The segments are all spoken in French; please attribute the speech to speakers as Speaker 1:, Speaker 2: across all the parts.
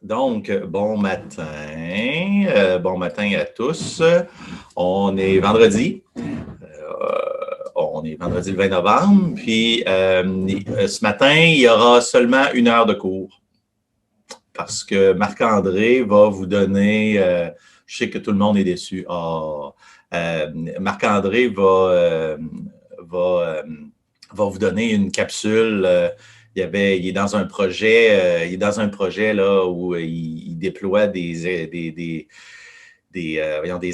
Speaker 1: Donc, bon matin à tous. On est vendredi. On est vendredi le 20 novembre. Puis, ce matin, il y aura seulement 1 heure de cours. Parce que Marc-André va vous donner, je sais que tout le monde est déçu. Marc-André va vous donner une capsule. Il est dans un projet, là où il déploie des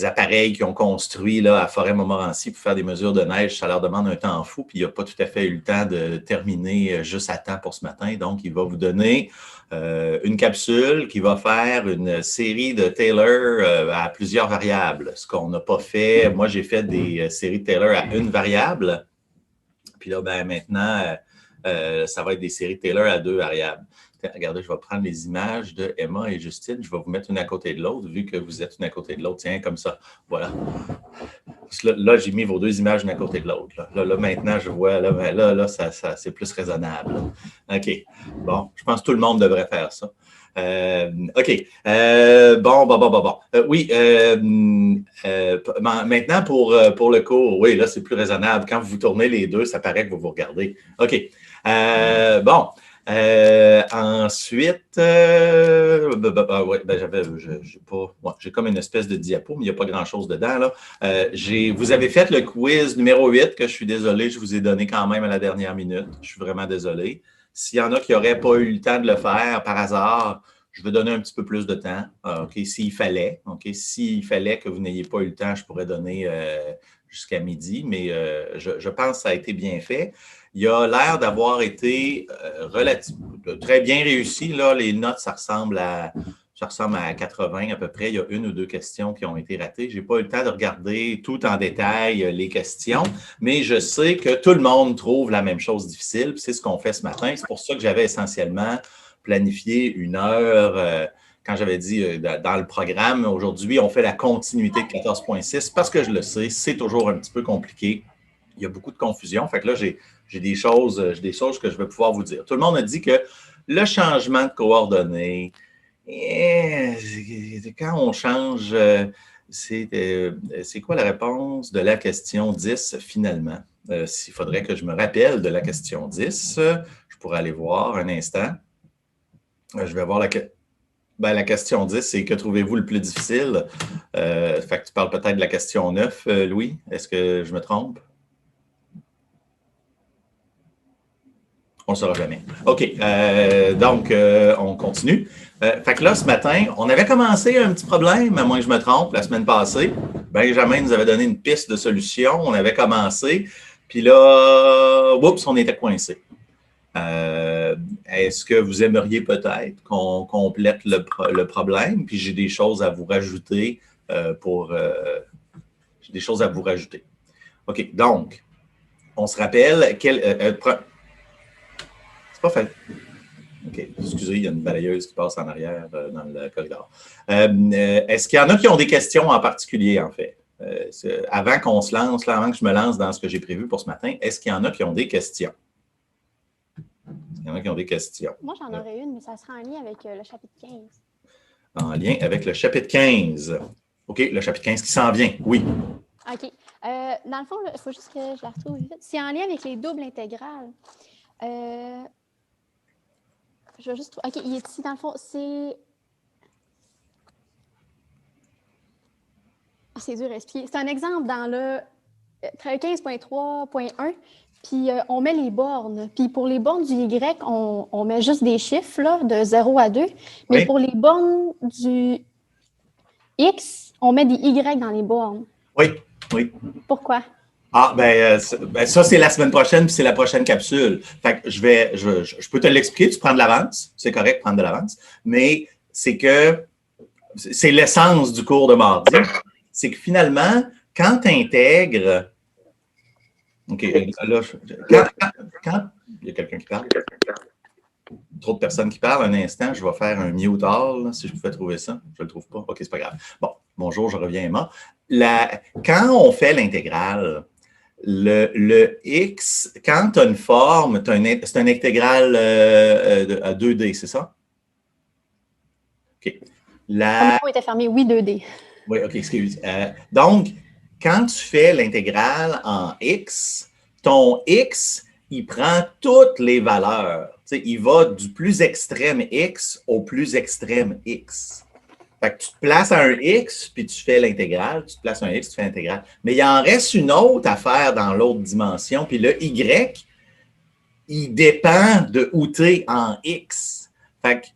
Speaker 1: appareils qu'ils ont construits là, à Forêt-Montmorency pour faire des mesures de neige. Ça leur demande un temps fou, puis il n'a pas tout à fait eu le temps de terminer juste à temps pour ce matin. Donc, il va vous donner une capsule qui va faire une série de Taylor à plusieurs variables. Ce qu'on n'a pas fait, moi, j'ai fait des séries de Taylor à une variable. Puis là, maintenant, ça va être des séries de Taylor à 2 variables. Regardez, je vais prendre les images de Emma et Justine. Je vais vous mettre une à côté de l'autre, vu que vous êtes une à côté de l'autre. Tiens, comme ça. Voilà. Là, j'ai mis vos 2 images une à côté de l'autre. Là, maintenant, je vois, là ça, c'est plus raisonnable. OK. Bon, je pense que tout le monde devrait faire ça. OK. Bon. Oui. Maintenant, pour le cours, oui, là, c'est plus raisonnable. Quand vous tournez les deux, ça paraît que vous regardez. OK. Bon. Ensuite, j'ai comme une espèce de diapo, mais il n'y a pas grand-chose dedans. Là. Vous avez fait le quiz numéro 8, que je suis désolé, je vous ai donné quand même à la dernière minute. Je suis vraiment désolé. S'il y en a qui n'auraient pas eu le temps de le faire par hasard, je vais donner un petit peu plus de temps. S'il fallait. S'il fallait que vous n'ayez pas eu le temps, je pourrais donner jusqu'à midi, mais je pense que ça a été bien fait. Il a l'air d'avoir été très bien réussi. Là, les notes, ça ressemble à 80 à peu près. Il y a 1 ou 2 questions qui ont été ratées. Je n'ai pas eu le temps de regarder tout en détail les questions, mais je sais que tout le monde trouve la même chose difficile. C'est ce qu'on fait ce matin. C'est pour ça que j'avais essentiellement planifié 1 heure. Quand j'avais dit dans le programme, aujourd'hui, on fait la continuité de 14.6 parce que je le sais, c'est toujours un petit peu compliqué. Il y a beaucoup de confusion. Fait que là, j'ai des choses que je vais pouvoir vous dire. Tout le monde a dit que le changement de coordonnées, quand on change, c'est quoi la réponse de la question 10 finalement? S'il faudrait que je me rappelle de la question 10, je pourrais aller voir un instant. Je vais voir la question 10, c'est que trouvez-vous le plus difficile? Fait que tu parles peut-être de la question 9, Louis. Est-ce que je me trompe? On ne le saura jamais. OK. Donc, on continue. Fait que là, ce matin, on avait commencé un petit problème, à moins que je me trompe, la semaine passée. Benjamin nous avait donné une piste de solution. On avait commencé. Puis là, oups, on était coincé. Est-ce que vous aimeriez peut-être qu'on complète le problème? Puis j'ai des choses à vous rajouter j'ai des choses à vous rajouter. OK. Donc, on se rappelle c'est pas fait. OK. Excusez, il y a une balayeuse qui passe en arrière dans le corridor. Est-ce qu'il y en a qui ont des questions en particulier, en fait? Avant qu'on se lance, là, avant que je me lance dans ce que j'ai prévu pour ce matin, est-ce qu'il y en a qui ont des questions? Il y en a qui ont des questions.
Speaker 2: Moi, j'en aurais une, mais ça sera en lien avec le chapitre 15.
Speaker 1: En lien avec le chapitre 15. OK, le chapitre 15 qui s'en vient, oui.
Speaker 2: OK. Dans le fond, il faut juste que je la retrouve vite. C'est en lien avec les doubles intégrales. Je vais juste... OK, il est ici, dans le fond, c'est... c'est dur à expliquer. C'est un exemple dans le 15.3.1, puis on met les bornes. Puis pour les bornes du Y, on met juste des chiffres, là, de 0 à 2. Mais oui. Pour les bornes du X, on met des Y dans les bornes.
Speaker 1: Oui.
Speaker 2: Pourquoi?
Speaker 1: Ça, c'est la semaine prochaine, puis c'est la prochaine capsule. Fait que je peux te l'expliquer, tu prends de l'avance, c'est correct de prendre de l'avance, mais c'est que c'est l'essence du cours de mardi. C'est que finalement, quand tu intègres. OK, là, quand il y a quelqu'un qui parle, trop de personnes qui parlent, un instant, je vais faire un mute all, si je pouvais trouver ça. Je ne le trouve pas. OK, c'est pas grave. Bon, bonjour, je reviens, Emma. Quand on fait l'intégrale, le X, quand tu as une forme, c'est un intégral à 2D, c'est ça? OK.
Speaker 2: Le mot était fermé, oui, 2D.
Speaker 1: Oui, OK, excuse. Donc, quand tu fais l'intégrale en x, ton x, il prend toutes les valeurs. Tu sais, il va du plus extrême x au plus extrême x. Fait que tu te places à un x, puis tu fais l'intégrale. Tu te places à un x, tu fais l'intégrale. Mais il en reste une autre à faire dans l'autre dimension. Puis le y, il dépend de où tu es en x. Fait que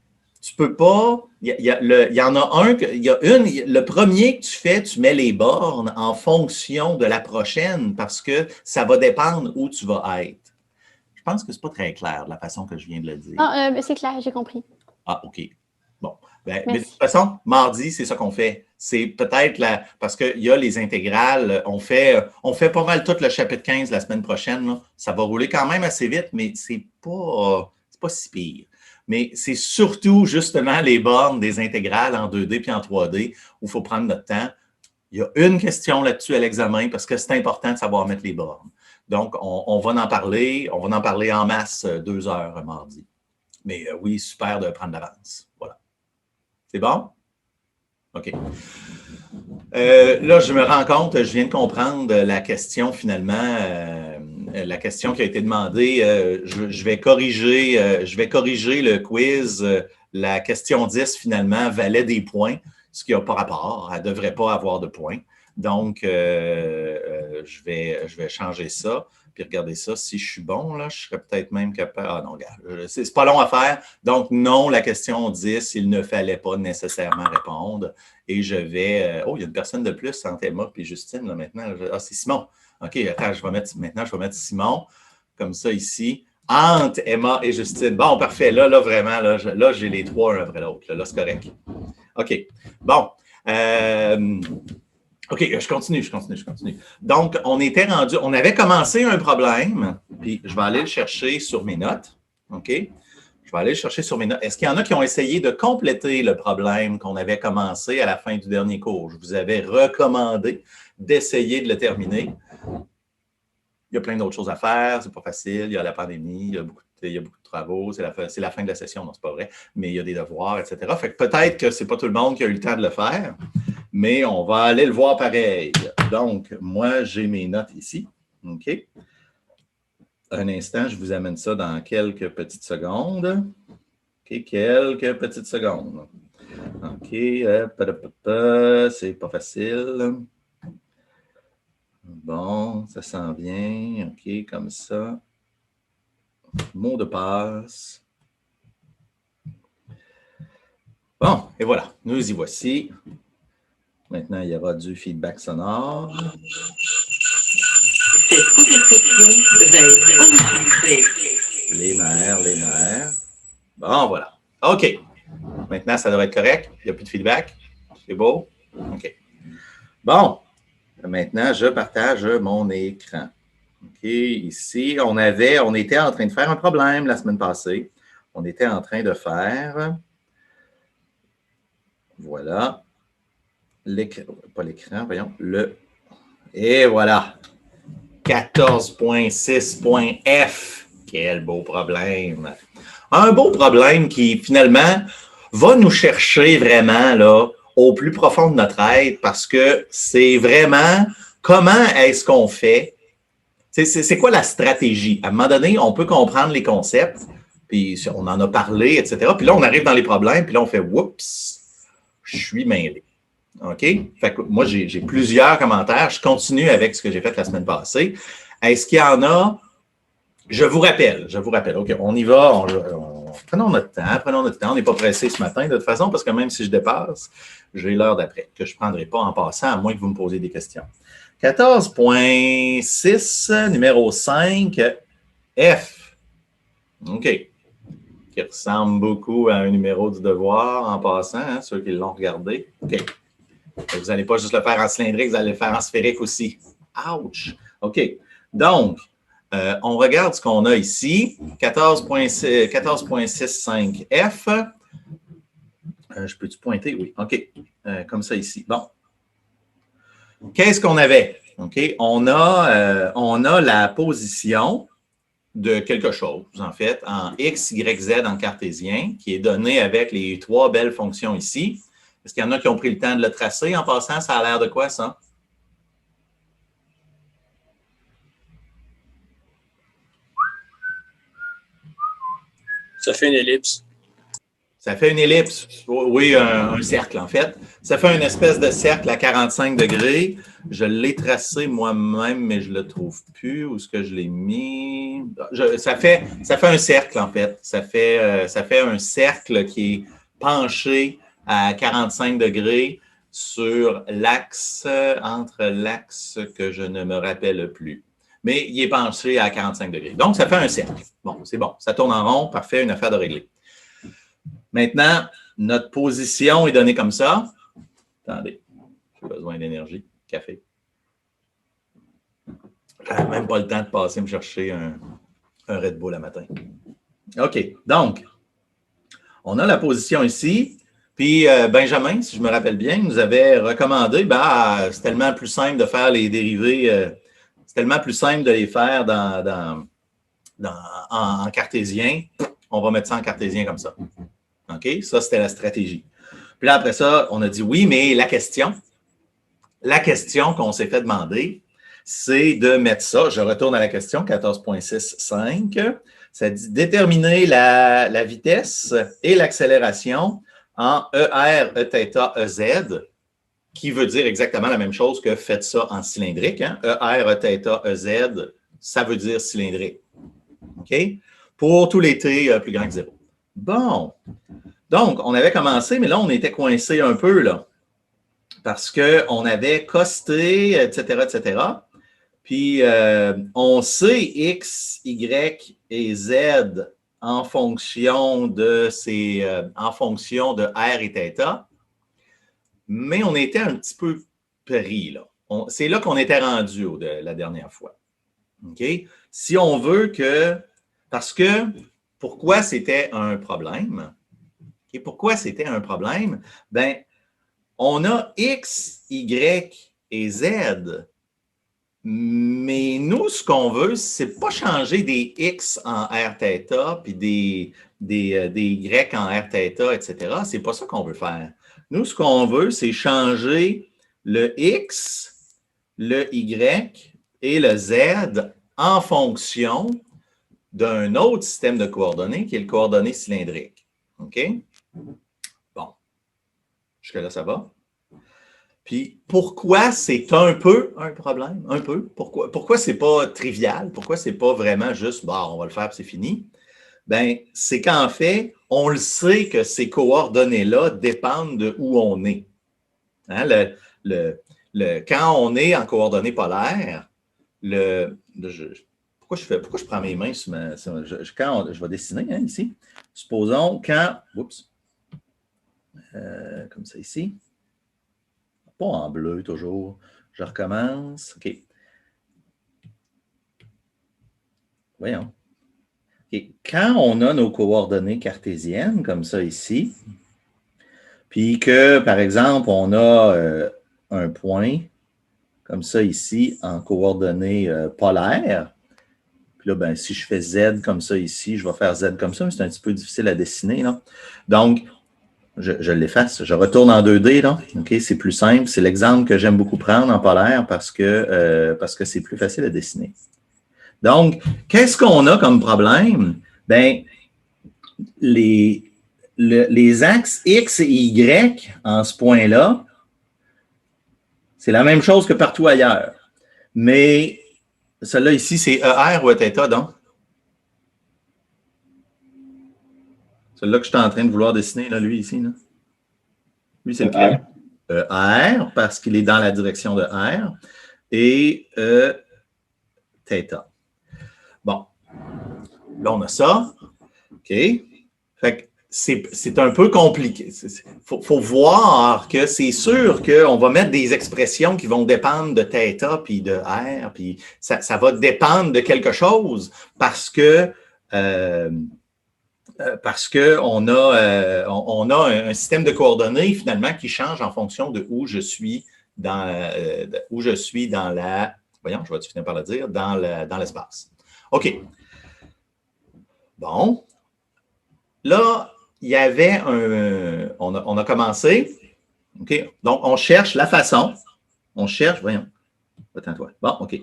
Speaker 1: tu peux pas. Il y en a un, le premier que tu fais, tu mets les bornes en fonction de la prochaine parce que ça va dépendre où tu vas être. Je pense que c'est pas très clair de la façon que je viens de le dire.
Speaker 2: Ah, c'est clair, j'ai compris.
Speaker 1: Ah, OK. Bon. Ben, mais de toute façon, mardi, c'est ça qu'on fait. C'est peut-être parce qu'il y a les intégrales. On fait pas mal tout le chapitre 15 la semaine prochaine. Là. Ça va rouler quand même assez vite, mais c'est pas si pire. Mais c'est surtout justement les bornes des intégrales en 2D puis en 3D où il faut prendre notre temps. Il y a une question là-dessus à l'examen parce que c'est important de savoir mettre les bornes. Donc, on va en parler. On va en parler en masse 2 heures mardi. Mais oui, super de prendre l'avance. Voilà. C'est bon? OK. Là, je me rends compte, je viens de comprendre la question finalement, la question qui a été demandée. Je vais corriger le quiz. La question 10, finalement, valait des points, ce qui n'a pas rapport. Elle ne devrait pas avoir de points. Donc, je vais changer ça. Puis regardez ça, si je suis bon, là, je serais peut-être même capable. Ah non, regarde, c'est pas long à faire. Donc, non, la question 10, il ne fallait pas nécessairement répondre. Et je vais. Oh, il y a une personne de plus, Emma puis Justine, là, maintenant. Ah, c'est Simon. OK, attends, je vais mettre Simon, comme ça ici. Entre Emma et Justine. Bon, parfait. Là vraiment, là, j'ai les trois un après l'autre. Là, c'est correct. OK. Bon. OK, je continue. Donc, on avait commencé un problème, puis je vais aller le chercher sur mes notes. OK? Je vais aller le chercher sur mes notes. Est-ce qu'il y en a qui ont essayé de compléter le problème qu'on avait commencé à la fin du dernier cours? Je vous avais recommandé d'essayer de le terminer. Il y a plein d'autres choses à faire, c'est pas facile, il y a la pandémie, il y a beaucoup de travaux, c'est la fin de la session, non, c'est pas vrai, mais il y a des devoirs, etc. Fait que peut-être que c'est pas tout le monde qui a eu le temps de le faire, mais on va aller le voir pareil. Donc, moi, j'ai mes notes ici. OK? Un instant, je vous amène ça dans quelques petites secondes. OK, quelques petites secondes. OK, c'est pas facile. Bon, ça s'en vient. OK, comme ça. Mot de passe. Bon, et voilà, nous y voici. Maintenant, il y aura du feedback sonore.
Speaker 3: Cette conversation va être enregistrée.
Speaker 1: Les nerfs. Bon, voilà. OK. Maintenant, ça devrait être correct. Il n'y a plus de feedback. C'est beau? OK. Bon. Maintenant, je partage mon écran. OK. Ici, on était en train de faire un problème la semaine passée. On était en train de faire... Voilà. Pas l'écran, voyons. Et voilà. 14.6.f. Quel beau problème. Un beau problème qui, finalement, va nous chercher vraiment là, au plus profond de notre être parce que c'est vraiment comment est-ce qu'on fait. C'est quoi la stratégie? À un moment donné, on peut comprendre les concepts, puis on en a parlé, etc. Puis là, on arrive dans les problèmes, puis là, on fait « Oups, je suis mêlé ». OK? Fait que moi, j'ai plusieurs commentaires. Je continue avec ce que j'ai fait la semaine passée. Est-ce qu'il y en a? Je vous rappelle. OK, on y va. Prenons notre temps. On n'est pas pressé ce matin, de toute façon, parce que même si je dépasse, j'ai l'heure d'après, que je ne prendrai pas en passant, à moins que vous me posiez des questions. 14.6, numéro 5, F. OK. Qui ressemble beaucoup à un numéro du devoir en passant, hein, ceux qui l'ont regardé. OK. Vous n'allez pas juste le faire en cylindrique, vous allez le faire en sphérique aussi. Ouch! OK. Donc, on regarde ce qu'on a ici. 14.65F. Je peux-tu pointer? Oui. OK. Comme ça ici. Bon. Qu'est-ce qu'on avait? OK. On a la position de quelque chose, en fait, en x, y, z en cartésien, qui est donné avec les 3 belles fonctions ici. Est-ce qu'il y en a qui ont pris le temps de le tracer? En passant, ça a l'air de quoi, ça?
Speaker 4: Ça fait une ellipse.
Speaker 1: Ça fait une ellipse, oui, un cercle en fait. Ça fait une espèce de cercle à 45 degrés. Je l'ai tracé moi-même, mais je ne le trouve plus. Où est-ce que je l'ai mis? Ça fait un cercle en fait. Ça fait un cercle qui est penché à 45 degrés sur l'axe, entre l'axe que je ne me rappelle plus. Mais il est penché à 45 degrés. Donc, ça fait un cercle. Bon, c'est bon. Ça tourne en rond. Parfait, une affaire de régler. Maintenant, notre position est donnée comme ça. Attendez, j'ai besoin d'énergie. Café. Je n'ai même pas le temps de passer me chercher un Red Bull le matin. OK, donc, on a la position ici. Puis Benjamin, si je me rappelle bien, nous avait recommandé, c'est tellement plus simple de faire les dérivés, c'est tellement plus simple de les faire en cartésien. On va mettre ça en cartésien comme ça. OK? Ça, c'était la stratégie. Puis là, après ça, on a dit oui, mais la question qu'on s'est fait demander, c'est de mettre ça. Je retourne à la question 14.6.5. Ça dit déterminer la vitesse et l'accélération en ER, Eθ, EZ, qui veut dire exactement la même chose que faites ça en cylindrique. Hein? ER, Eθ, EZ, ça veut dire cylindrique. OK? Pour tous les T plus grands que 0. Bon. Donc, on avait commencé, mais là, on était coincé un peu, là. Parce qu'on avait costé, etc., etc. Puis, on sait X, Y et Z en fonction de R et θ, mais on était un petit peu pris, là. C'est là qu'on était rendu la dernière fois. OK? Si on veut que... Parce que, pourquoi c'était un problème? Et pourquoi c'était un problème? Bien, on a X, Y et Z, mais nous, ce qu'on veut, c'est pas changer des X en Rθ, puis des Y en Rθ, etc. C'est pas ça qu'on veut faire. Nous, ce qu'on veut, c'est changer le X, le Y et le Z en fonction d'un autre système de coordonnées qui est le coordonnées cylindrique. OK? Bon. Jusque-là, ça va. Puis, pourquoi c'est un peu un problème? Un peu. Pourquoi c'est pas trivial? Pourquoi c'est pas vraiment juste, on va le faire, puis c'est fini? Bien, c'est qu'en fait, on le sait que ces coordonnées-là dépendent de où on est. Hein? Quand on est en coordonnées polaires, pourquoi je prends mes mains sur quand je vais dessiner hein, ici? Supposons quand... Oups. Comme ça ici. Pas en bleu toujours. Je recommence. OK. Voyons. Okay. Quand on a nos coordonnées cartésiennes, comme ça ici, puis que, par exemple, on a un point, comme ça ici, en coordonnées polaires, puis là, ben, si je fais Z comme ça ici, je vais faire Z comme ça, mais c'est un petit peu difficile à dessiner. Là. Donc, je l'efface. Je retourne en 2D. Là. Okay, c'est plus simple. C'est l'exemple que j'aime beaucoup prendre en polaire parce que c'est plus facile à dessiner. Donc, qu'est-ce qu'on a comme problème? Bien, les axes X et Y en ce point-là, c'est la même chose que partout ailleurs. Mais celle-là ici, c'est ER ou Eθ, donc? Celui-là que je suis en train de vouloir dessiner, là, lui, ici. Là. Lui, c'est lequel? R, parce qu'il est dans la direction de R. Et θ. Bon. Là, on a ça. OK. Fait que c'est un peu compliqué. Faut voir que c'est sûr qu'on va mettre des expressions qui vont dépendre de θ puis de R, puis ça va dépendre de quelque chose parce que on a un système de coordonnées finalement qui change en fonction de où je suis dans la... Voyons, je vais finir par le dire, dans l'espace. OK. Bon. Là, il y avait on a commencé. OK? Donc, on cherche la façon. On cherche, voyons. Attends-toi. Bon, OK.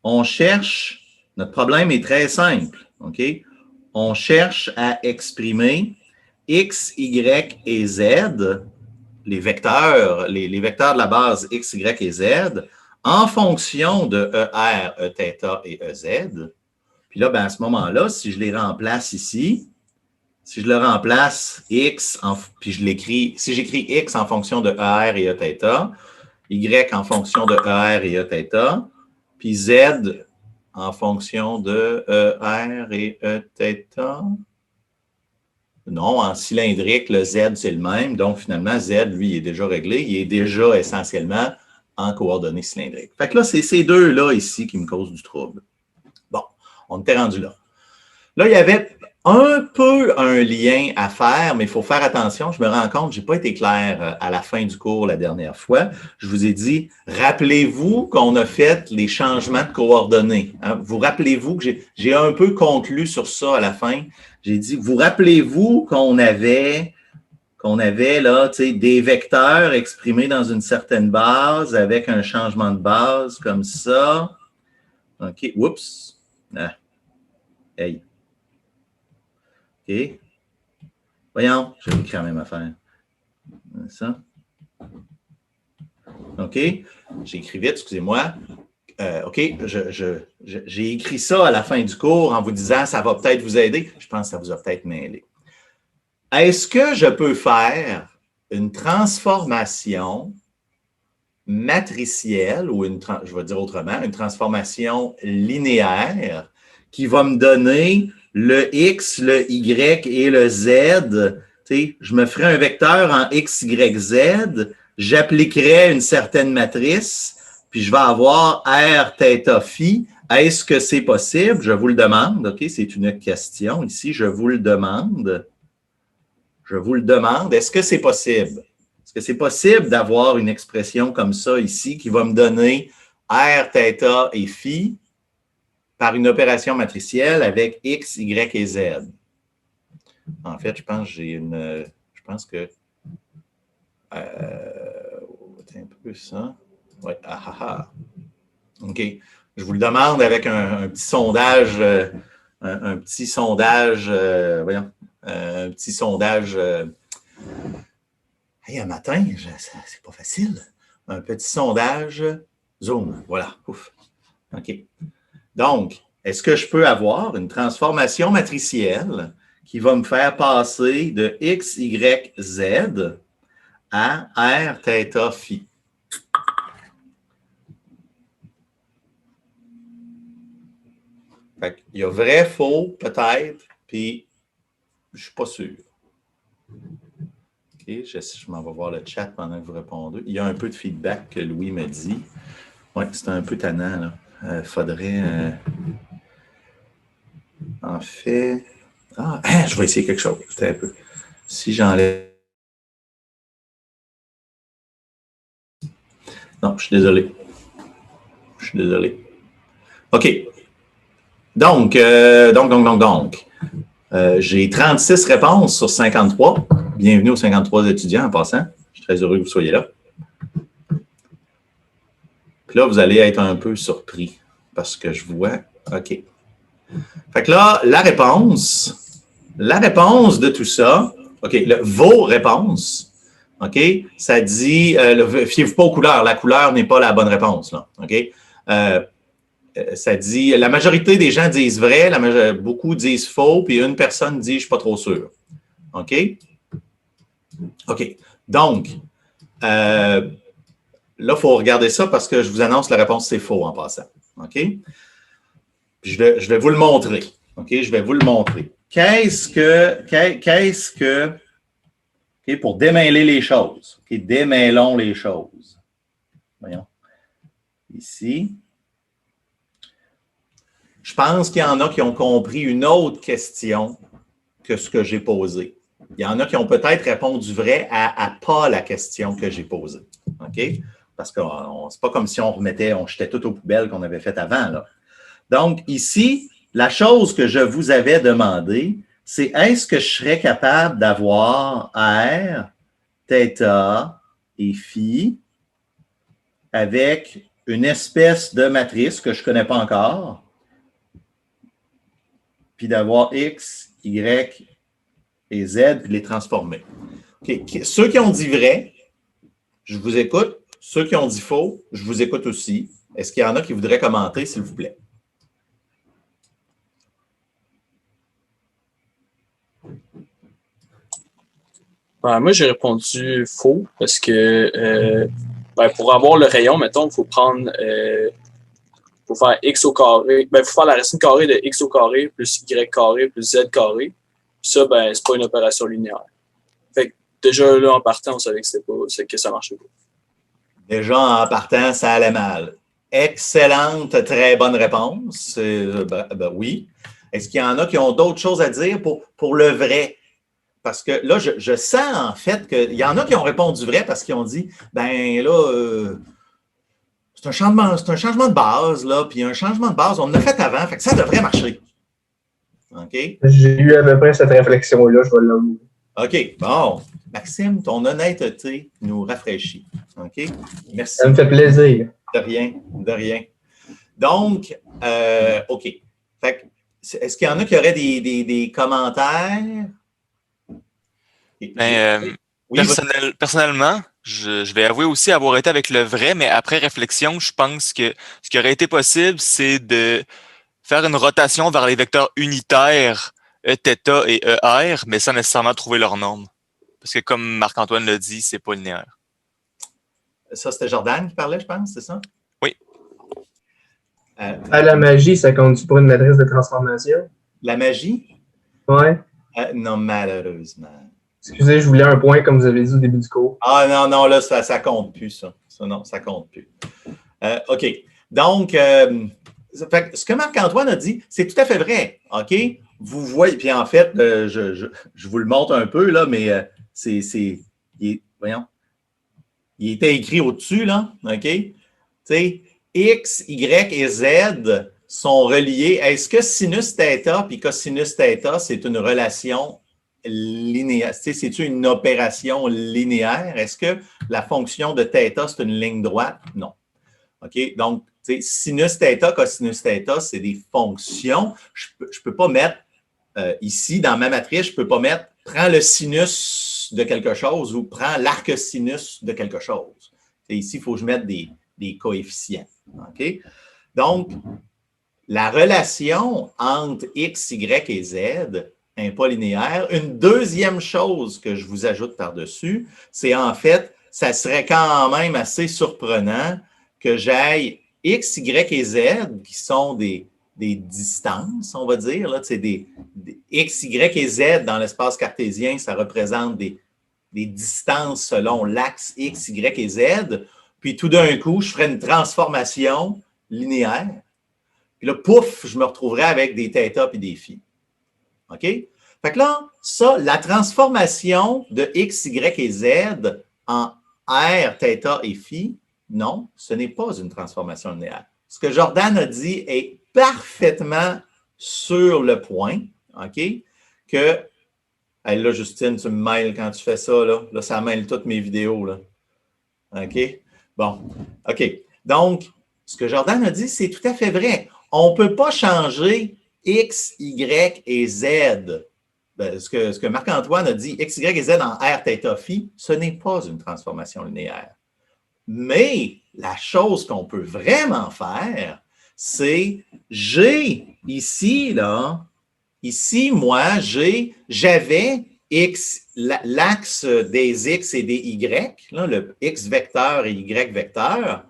Speaker 1: On cherche, notre problème est très simple. OK? On cherche à exprimer X, Y et Z, les vecteurs de la base X, Y et Z, en fonction de ER, Eθ et EZ. Puis là, ben, à ce moment-là, si je les remplace ici, si je le remplace X, puis je l'écris, si j'écris X en fonction de ER et Eθ, Y en fonction de ER et Eθ, puis Z en fonction de ER et Eθ. Non, en cylindrique, le Z, c'est le même. Donc, finalement, Z, lui, il est déjà réglé. Il est déjà essentiellement en coordonnées cylindriques. Fait que là, c'est ces deux-là ici qui me causent du trouble. Bon, on était rendu là. Là, il y avait un peu un lien à faire, mais il faut faire attention. Je me rends compte, je n'ai pas été clair à la fin du cours la dernière fois. Je vous ai dit, rappelez-vous qu'on a fait les changements de coordonnées. Hein? Vous rappelez-vous que j'ai un peu conclu sur ça à la fin. J'ai dit, vous rappelez-vous qu'on avait là, des vecteurs exprimés dans une certaine base avec un changement de base comme ça. OK, oups. Ah. Hey. OK. Voyons, je vais écrire la même affaire. Ça. OK. J'ai écrit vite, excusez-moi. OK, j'ai écrit ça à la fin du cours en vous disant ça va peut-être vous aider. Je pense que ça vous a peut-être mêlé. Est-ce que je peux faire une transformation matricielle ou je vais dire autrement, une transformation linéaire qui va me donner le X, le Y et le Z? Je me ferai un vecteur en X, Y, Z, j'appliquerai une certaine matrice, puis je vais avoir R, θ, phi. Est-ce que c'est possible? Je vous le demande. OK, c'est une question ici. Je vous le demande. Je vous le demande. Est-ce que c'est possible? Est-ce que c'est possible d'avoir une expression comme ça ici qui va me donner R, θ et phi par une opération matricielle avec X, Y et Z? En fait, je pense que un peu ça. Oui, OK. Je vous le demande avec un petit sondage, un petit sondage, voyons, un petit sondage. Un matin, c'est pas facile. Un petit sondage Zoom. Voilà. Ouf. OK. Donc, est-ce que je peux avoir une transformation matricielle qui va me faire passer de X, Y, Z à R, θ, phi? Fait il y a vrai, faux, peut-être, puis je ne suis pas sûr. OK, je m'en vais voir le chat pendant que vous répondez. Il y a un peu de feedback que Louis me dit. Oui, c'est un peu tannant, là. Faudrait... En fait... je vais essayer quelque chose. Un peu. Si j'enlève... Non, je suis désolé. OK. Donc, j'ai 36 réponses sur 53. Bienvenue aux 53 étudiants en passant. Je suis très heureux que vous soyez là. Puis là, vous allez être un peu surpris parce que je vois... OK. Fait que là, la réponse de tout ça, OK, vos réponses, OK, ça dit, fiez-vous pas aux couleurs, la couleur n'est pas la bonne réponse, là, OK? Ça dit, la majorité des gens disent vrai, beaucoup disent faux, puis une personne dit, je ne suis pas trop sûr. OK? OK. Donc, là, il faut regarder ça parce que je vous annonce la réponse, c'est faux en passant. OK? Puis je vais vous le montrer. OK? Je vais vous le montrer. OK, pour démêler les choses. OK? Démêlons les choses. Voyons. Ici. Je pense qu'il y en a qui ont compris une autre question que ce que j'ai posé. Il y en a qui ont peut-être répondu vrai à pas la question que j'ai posée. OK? Parce que c'est pas comme si on jetait tout aux poubelles qu'on avait fait avant, là. Donc, ici, la chose que je vous avais demandé, c'est est-ce que je serais capable d'avoir R, θ et phi avec une espèce de matrice que je ne connais pas encore, puis d'avoir X, Y et Z, puis de les transformer. Okay. Ceux qui ont dit vrai, je vous écoute. Ceux qui ont dit faux, je vous écoute aussi. Est-ce qu'il y en a qui voudraient commenter, s'il vous plaît?
Speaker 4: Moi, j'ai répondu faux parce que pour avoir le rayon, mettons, il faut prendre faut faire x au carré. Il faut faire la racine carrée de x au carré plus y carré plus z carré. Puis ça, c'est pas une opération linéaire. Fait que déjà là, en partant, on savait que c'est que ça marchait pas.
Speaker 1: Déjà, en partant, ça allait mal. Excellente, très bonne réponse. Oui. Est-ce qu'il y en a qui ont d'autres choses à dire pour le vrai? Parce que là, je sens en fait qu'il y en a qui ont répondu vrai parce qu'ils ont dit, c'est un changement de base, là, puis un changement de base, on l'a fait avant, fait que ça devrait marcher. OK?
Speaker 5: J'ai eu à peu près cette réflexion-là, je vais l'avouer.
Speaker 1: OK, bon. Maxime, ton honnêteté nous rafraîchit. OK? Merci.
Speaker 5: Ça me fait plaisir.
Speaker 1: De rien, de rien. Donc, OK. Fait que, est-ce qu'il y en a qui auraient des commentaires?
Speaker 6: Oui, personnellement, je vais avouer aussi avoir été avec le vrai, mais après réflexion, je pense que ce qui aurait été possible, c'est de faire une rotation vers les vecteurs unitaires Eθ et ER, mais sans nécessairement trouver leur norme. Parce que comme Marc-Antoine l'a dit, c'est pas linéaire.
Speaker 1: Ça, c'était Jordan qui parlait, je pense, c'est ça?
Speaker 6: Oui.
Speaker 5: À la magie, ça compte pour une matrice de transformation?
Speaker 1: La magie?
Speaker 5: Ouais.
Speaker 1: Non, malheureusement.
Speaker 5: Excusez, je voulais un point, comme vous avez dit au début du cours.
Speaker 1: Ah non, là, ça compte plus, ça. Non, ça compte plus. OK. Donc, ce que Marc-Antoine a dit, c'est tout à fait vrai. OK? Vous voyez, puis en fait, je vous le montre un peu, là, mais voyons. Il était écrit au-dessus, là. OK? Tu sais, X, Y et Z sont reliés. Est-ce que sinus θ puis cosinus θ, c'est une relation linéaire? C'est-tu une opération linéaire? Est-ce que la fonction de θ, c'est une ligne droite? Non. OK? Donc, sinus θ, cosinus θ, c'est des fonctions. Je ne peux pas mettre ici, dans ma matrice, je ne peux pas mettre prends le sinus de quelque chose ou prends l'arcsinus de quelque chose. Ici, il faut que je mette des coefficients. OK? Donc, la relation entre X, Y et Z n'est pas linéaire. Une deuxième chose que je vous ajoute par-dessus, c'est en fait, ça serait quand même assez surprenant que j'aille X, Y et Z, qui sont des distances, on va dire. Là, des X, Y et Z dans l'espace cartésien, ça représente des distances selon l'axe X, Y et Z. Puis tout d'un coup, je ferais une transformation linéaire. Puis là, pouf, je me retrouverais avec des θ et des phi. OK? Fait que là, ça, la transformation de X, Y et Z en R, θ et phi, non, ce n'est pas une transformation linéaire. Ce que Jordan a dit est parfaitement sur le point, OK? Que, hey, là, Justine, tu me mêles quand tu fais ça, là. Là, ça mêle toutes mes vidéos, là. OK? Bon, OK. Donc, ce que Jordan a dit, c'est tout à fait vrai. On ne peut pas changer X, Y et Z. Ce que Marc-Antoine a dit, X, Y et Z en R, θ, phi, ce n'est pas une transformation linéaire. Mais la chose qu'on peut vraiment faire, c'est j'ai ici, là, ici, moi, j'avais X, l'axe des X et des Y, là, le X vecteur et Y vecteur.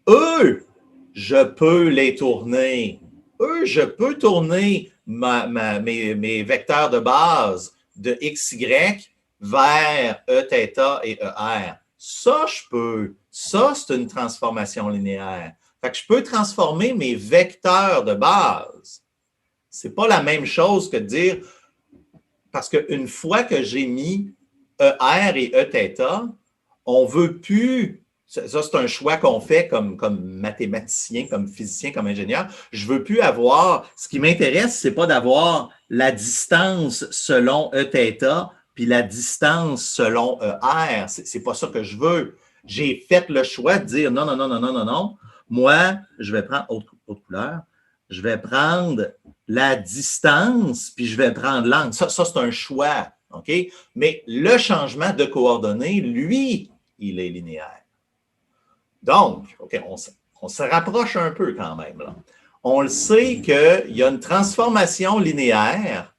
Speaker 1: Eux, je peux les tourner. Eux, je peux tourner mes vecteurs de base de XY vers Eθ et ER. Ça, je peux. Ça, c'est une transformation linéaire. Fait que je peux transformer mes vecteurs de base. Ce n'est pas la même chose que de dire, parce qu'une fois que j'ai mis ER et Eθ, on ne veut plus Ça, c'est un choix qu'on fait comme mathématicien, comme physicien, comme ingénieur. Je ne veux plus avoir, ce qui m'intéresse, ce n'est pas d'avoir la distance selon Eθ, puis la distance selon R. Ce n'est pas ça que je veux. J'ai fait le choix de dire non, non, non, non, non, non, non. Moi, je vais prendre autre couleur. Je vais prendre la distance, puis je vais prendre l'angle. Ça c'est un choix. OK? Mais le changement de coordonnées, lui, il est linéaire. Donc, OK, on se rapproche un peu quand même, là. On le sait qu'il y a une transformation linéaire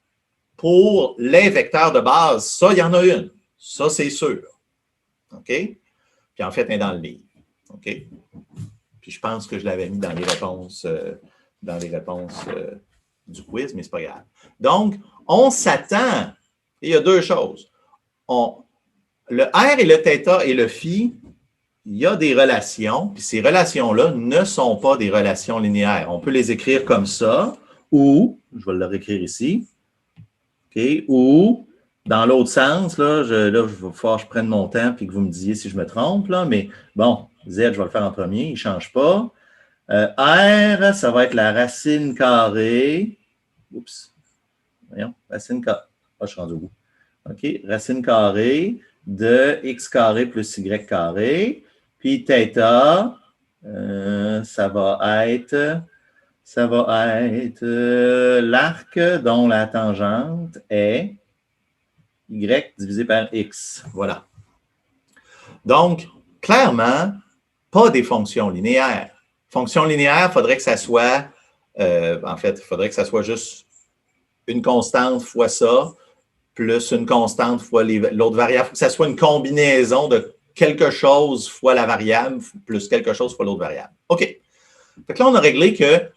Speaker 1: pour les vecteurs de base. Ça, il y en a une. Ça, c'est sûr. OK? Puis en fait, elle est dans le livre. OK? Puis je pense que je l'avais mis dans les réponses, du quiz, mais ce n'est pas grave. Donc, on s'attend. Il y a deux choses. Le R et le θ et le phi, il y a des relations, puis ces relations-là ne sont pas des relations linéaires. On peut les écrire comme ça, ou, je vais le réécrire ici, okay, ou, dans l'autre sens, là, il va falloir que je prenne mon temps et que vous me disiez si je me trompe, là, mais bon, Z, je vais le faire en premier, il ne change pas. R, ça va être la racine carrée. Oups. Voyons, racine carrée. Ah, je suis rendu au bout. OK, racine carrée de x carré plus y carré. Puis θ, ça va être l'arc dont la tangente est y divisé par x. Voilà. Donc, clairement, pas des fonctions linéaires. Fonction linéaire, il faudrait que ça soit, en fait, il faudrait que ça soit juste une constante fois ça, plus une constante fois l'autre variable. Il faut que ça soit une combinaison de quelque chose fois la variable, plus quelque chose fois l'autre variable. OK. Fait que là, on a réglé que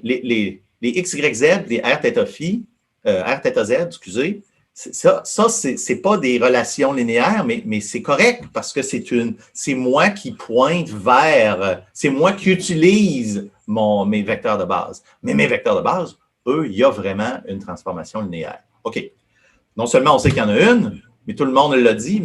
Speaker 1: les x, y, z, les r, θ, phi, r, θ, z, excusez, ça c'est pas des relations linéaires, mais c'est correct parce que c'est moi qui pointe vers, c'est moi qui utilise mes vecteurs de base. Mais mes vecteurs de base, eux, il y a vraiment une transformation linéaire. OK. Non seulement on sait qu'il y en a une, mais tout le monde l'a dit.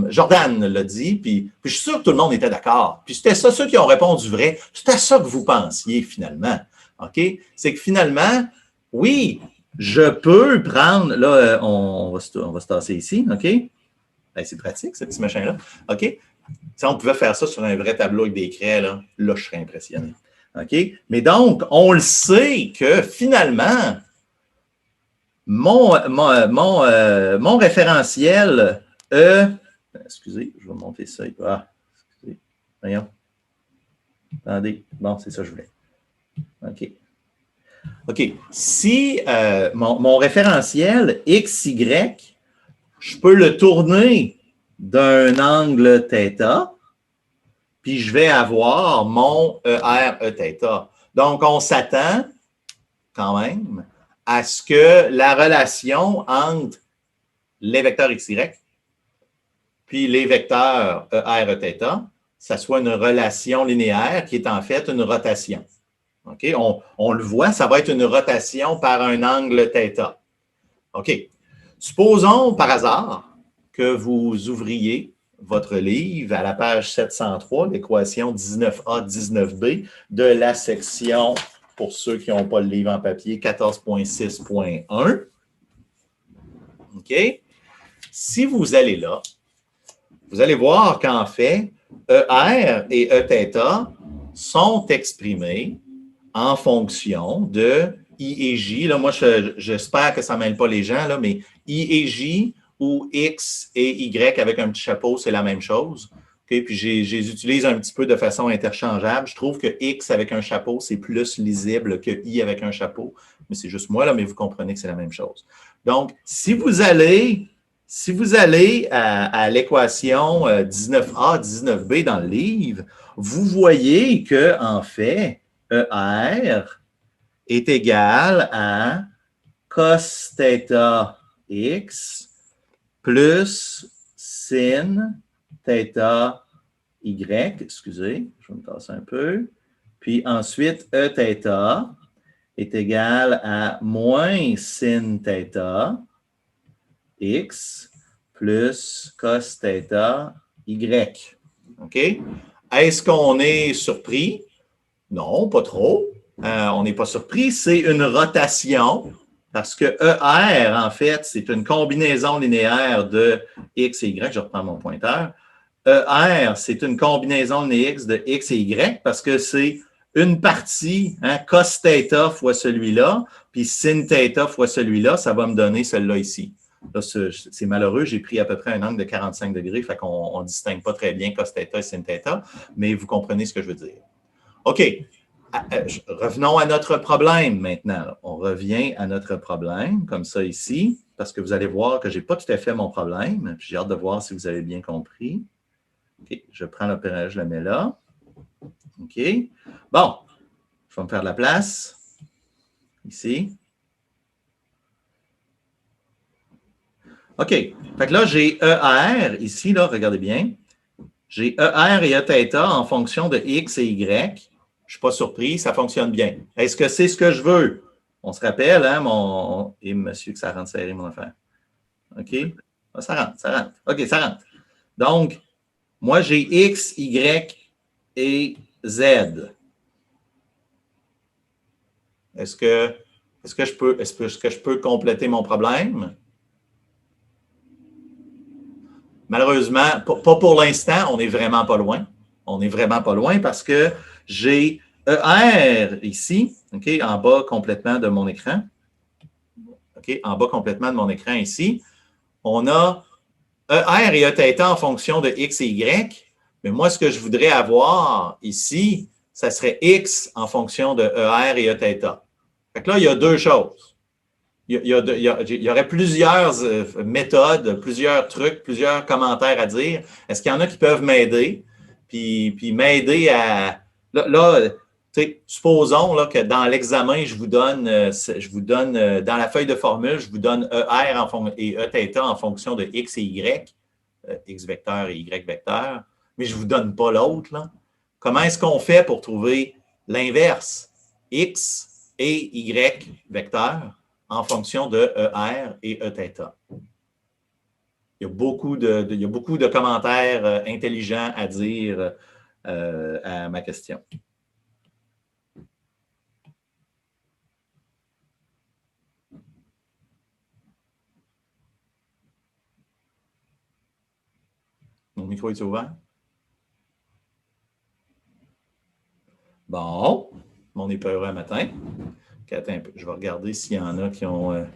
Speaker 1: Jordan l'a dit, puis je suis sûr que tout le monde était d'accord. Puis c'était ça, ceux qui ont répondu vrai, c'était ça que vous pensiez finalement. OK? C'est que finalement, oui, je peux prendre, là, on va se tasser ici, OK? Ben, c'est pratique, ce petit machin-là. OK? Si on pouvait faire ça sur un vrai tableau avec des craies, là je serais impressionné. OK? Mais donc, on le sait que finalement, mon référentiel excusez, je vais monter ça. Ah, excusez. Voyons. Attendez. Bon, c'est ça que je voulais. OK. OK. Si mon référentiel XY, je peux le tourner d'un angle θ, puis je vais avoir mon ER, Eθ. Donc, on s'attend quand même à ce que la relation entre les vecteurs XY puis les vecteurs ER, Eθ, ça soit une relation linéaire qui est en fait une rotation. OK? On le voit, ça va être une rotation par un angle θ. OK. Supposons par hasard que vous ouvriez votre livre à la page 703, l'équation 19A, 19B de la section, pour ceux qui n'ont pas le livre en papier, 14.6.1. OK? Si vous allez là, vous allez voir qu'en fait, ER et Eθ sont exprimés en fonction de I et J. Là, moi, j'espère que ça ne mêle pas les gens, là, mais I et J ou X et Y avec un petit chapeau, c'est la même chose. Okay? Puis, je les utilise un petit peu de façon interchangeable. Je trouve que X avec un chapeau, c'est plus lisible que I avec un chapeau. Mais c'est juste moi, là, mais vous comprenez que c'est la même chose. Donc, si vous allez à l'équation 19A, 19B dans le livre, vous voyez qu'en fait, ER est égal à cos θ x plus sin θ y. Excusez, je vais me tasser un peu. Puis ensuite, Eθ est égal à moins sin θ x plus cos θ y. OK? Est-ce qu'on est surpris? Non, pas trop. On n'est pas surpris. C'est une rotation parce que ER, en fait, c'est une combinaison linéaire de X et Y. Je reprends mon pointeur. ER, c'est une combinaison linéaire de X et Y parce que c'est une partie, cos θ fois celui-là, puis sin θ fois celui-là, ça va me donner celui-là ici. Là, c'est malheureux, j'ai pris à peu près un angle de 45 degrés, fait qu'on ne distingue pas très bien cos θ et sin θ, mais vous comprenez ce que je veux dire. OK. Revenons à notre problème maintenant. On revient à notre problème, comme ça ici, parce que vous allez voir que je n'ai pas tout à fait mon problème. J'ai hâte de voir si vous avez bien compris. OK, je prends l'opérateur, je le mets là. OK. Bon, je vais me faire de la place. Ici. OK. Fait que là, j'ai ER ici, là, regardez bien. J'ai ER et Eθ en fonction de X et Y. Je ne suis pas surpris, ça fonctionne bien. Est-ce que c'est ce que je veux? On se rappelle, hein, Et monsieur, que ça rentre serré, mon affaire. OK? Ah, ça rentre. OK, ça rentre. Donc, moi, j'ai X, Y et Z. Est-ce que je peux compléter mon problème? Malheureusement, pas pour l'instant, on n'est vraiment pas loin. On n'est vraiment pas loin parce que j'ai ER ici, OK, en bas complètement de mon écran. OK, en bas complètement de mon écran ici. On a ER et Eθ en fonction de X et Y. Mais moi, ce que je voudrais avoir ici, ça serait X en fonction de ER et Eθ. Fait que là, il y a deux choses. Il y aurait plusieurs méthodes, plusieurs trucs, plusieurs commentaires à dire. Est-ce qu'il y en a qui peuvent m'aider? Puis m'aider à... Là supposons là, que dans l'examen, je vous donne dans la feuille de formule, je vous donne ER et Eθ en fonction de X et Y, X vecteur et Y vecteur, mais je ne vous donne pas l'autre. Là. Comment est-ce qu'on fait pour trouver l'inverse? X et Y vecteur en fonction de ER et Eθ. Il y a beaucoup de commentaires intelligents à dire à ma question. Mon micro est ouvert? Bon, on n'est pas heureux un matin. Attends un peu, je vais regarder s'il y en a qui ont...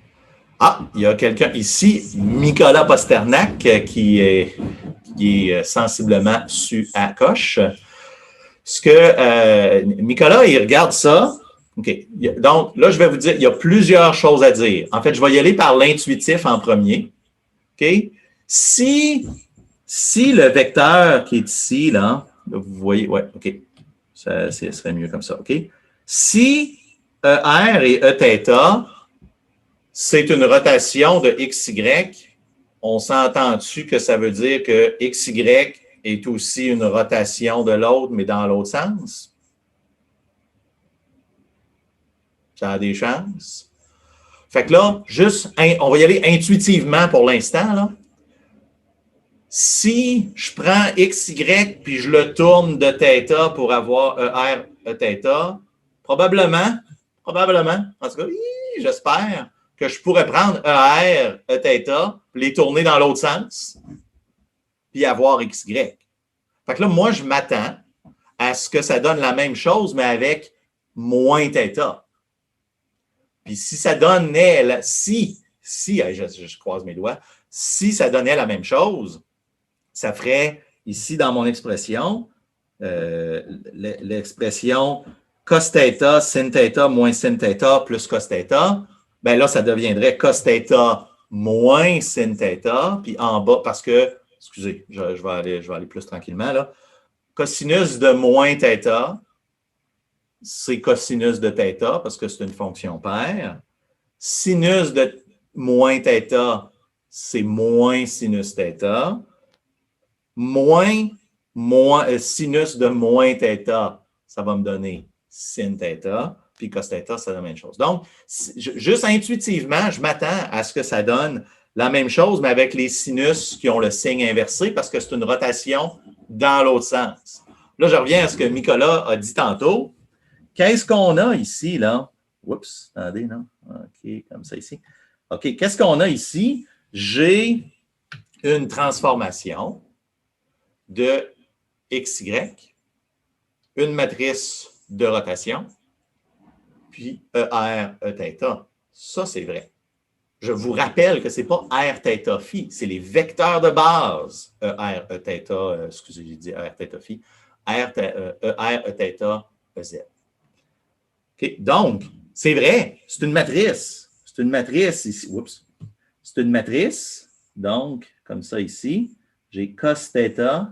Speaker 1: Ah, il y a quelqu'un ici, Nicolas Pasternak, qui est sensiblement su à coche. Ce que Nicolas, il regarde ça. OK. Donc, là, je vais vous dire, il y a plusieurs choses à dire. En fait, je vais y aller par l'intuitif en premier. OK? Si le vecteur qui est ici, là, vous voyez, ouais, OK. Ça serait mieux comme ça, OK? Si ER et Eθ, c'est une rotation de XY, on s'entend-tu que ça veut dire que XY est aussi une rotation de l'autre, mais dans l'autre sens? Ça a des chances. Fait que là, on va y aller intuitivement pour l'instant, là. Si je prends XY puis je le tourne de θ pour avoir ER, Eθ, probablement, en tout cas, j'espère que je pourrais prendre ER, Eθ, les tourner dans l'autre sens, puis avoir XY. Fait que là, moi, je m'attends à ce que ça donne la même chose, mais avec moins θ. Puis si ça donnait, je croise mes doigts, si ça donnait la même chose, ça ferait, ici dans mon expression, l'expression cos θ, sin θ moins sin θ plus cos θ, bien là, ça deviendrait cos θ moins sin θ, puis en bas, parce que, excusez, je vais aller plus tranquillement, là, cosinus de moins θ, c'est cosinus de θ, parce que c'est une fonction paire. Sinus de moins θ, c'est moins sinus θ. Sinus de moins θ, ça va me donner sin θ, puis cos θ, c'est la même chose. Donc, juste intuitivement, je m'attends à ce que ça donne la même chose, mais avec les sinus qui ont le signe inversé, parce que c'est une rotation dans l'autre sens. Là, je reviens à ce que Nicolas a dit tantôt. Qu'est-ce qu'on a ici, là? Oups, attendez, non? OK, comme ça ici. OK, qu'est-ce qu'on a ici? J'ai une transformation de XY, une matrice de rotation, puis ER, Eθ. Ça, c'est vrai. Je vous rappelle que ce n'est pas R θ phi, c'est les vecteurs de base ER, Eθ, excusez, j'ai dit ER θ phi, ER, Eθ, Ez. Okay. Donc, c'est vrai, c'est une matrice. C'est une matrice ici. Oups. C'est une matrice. Donc, comme ça ici, j'ai cos θ,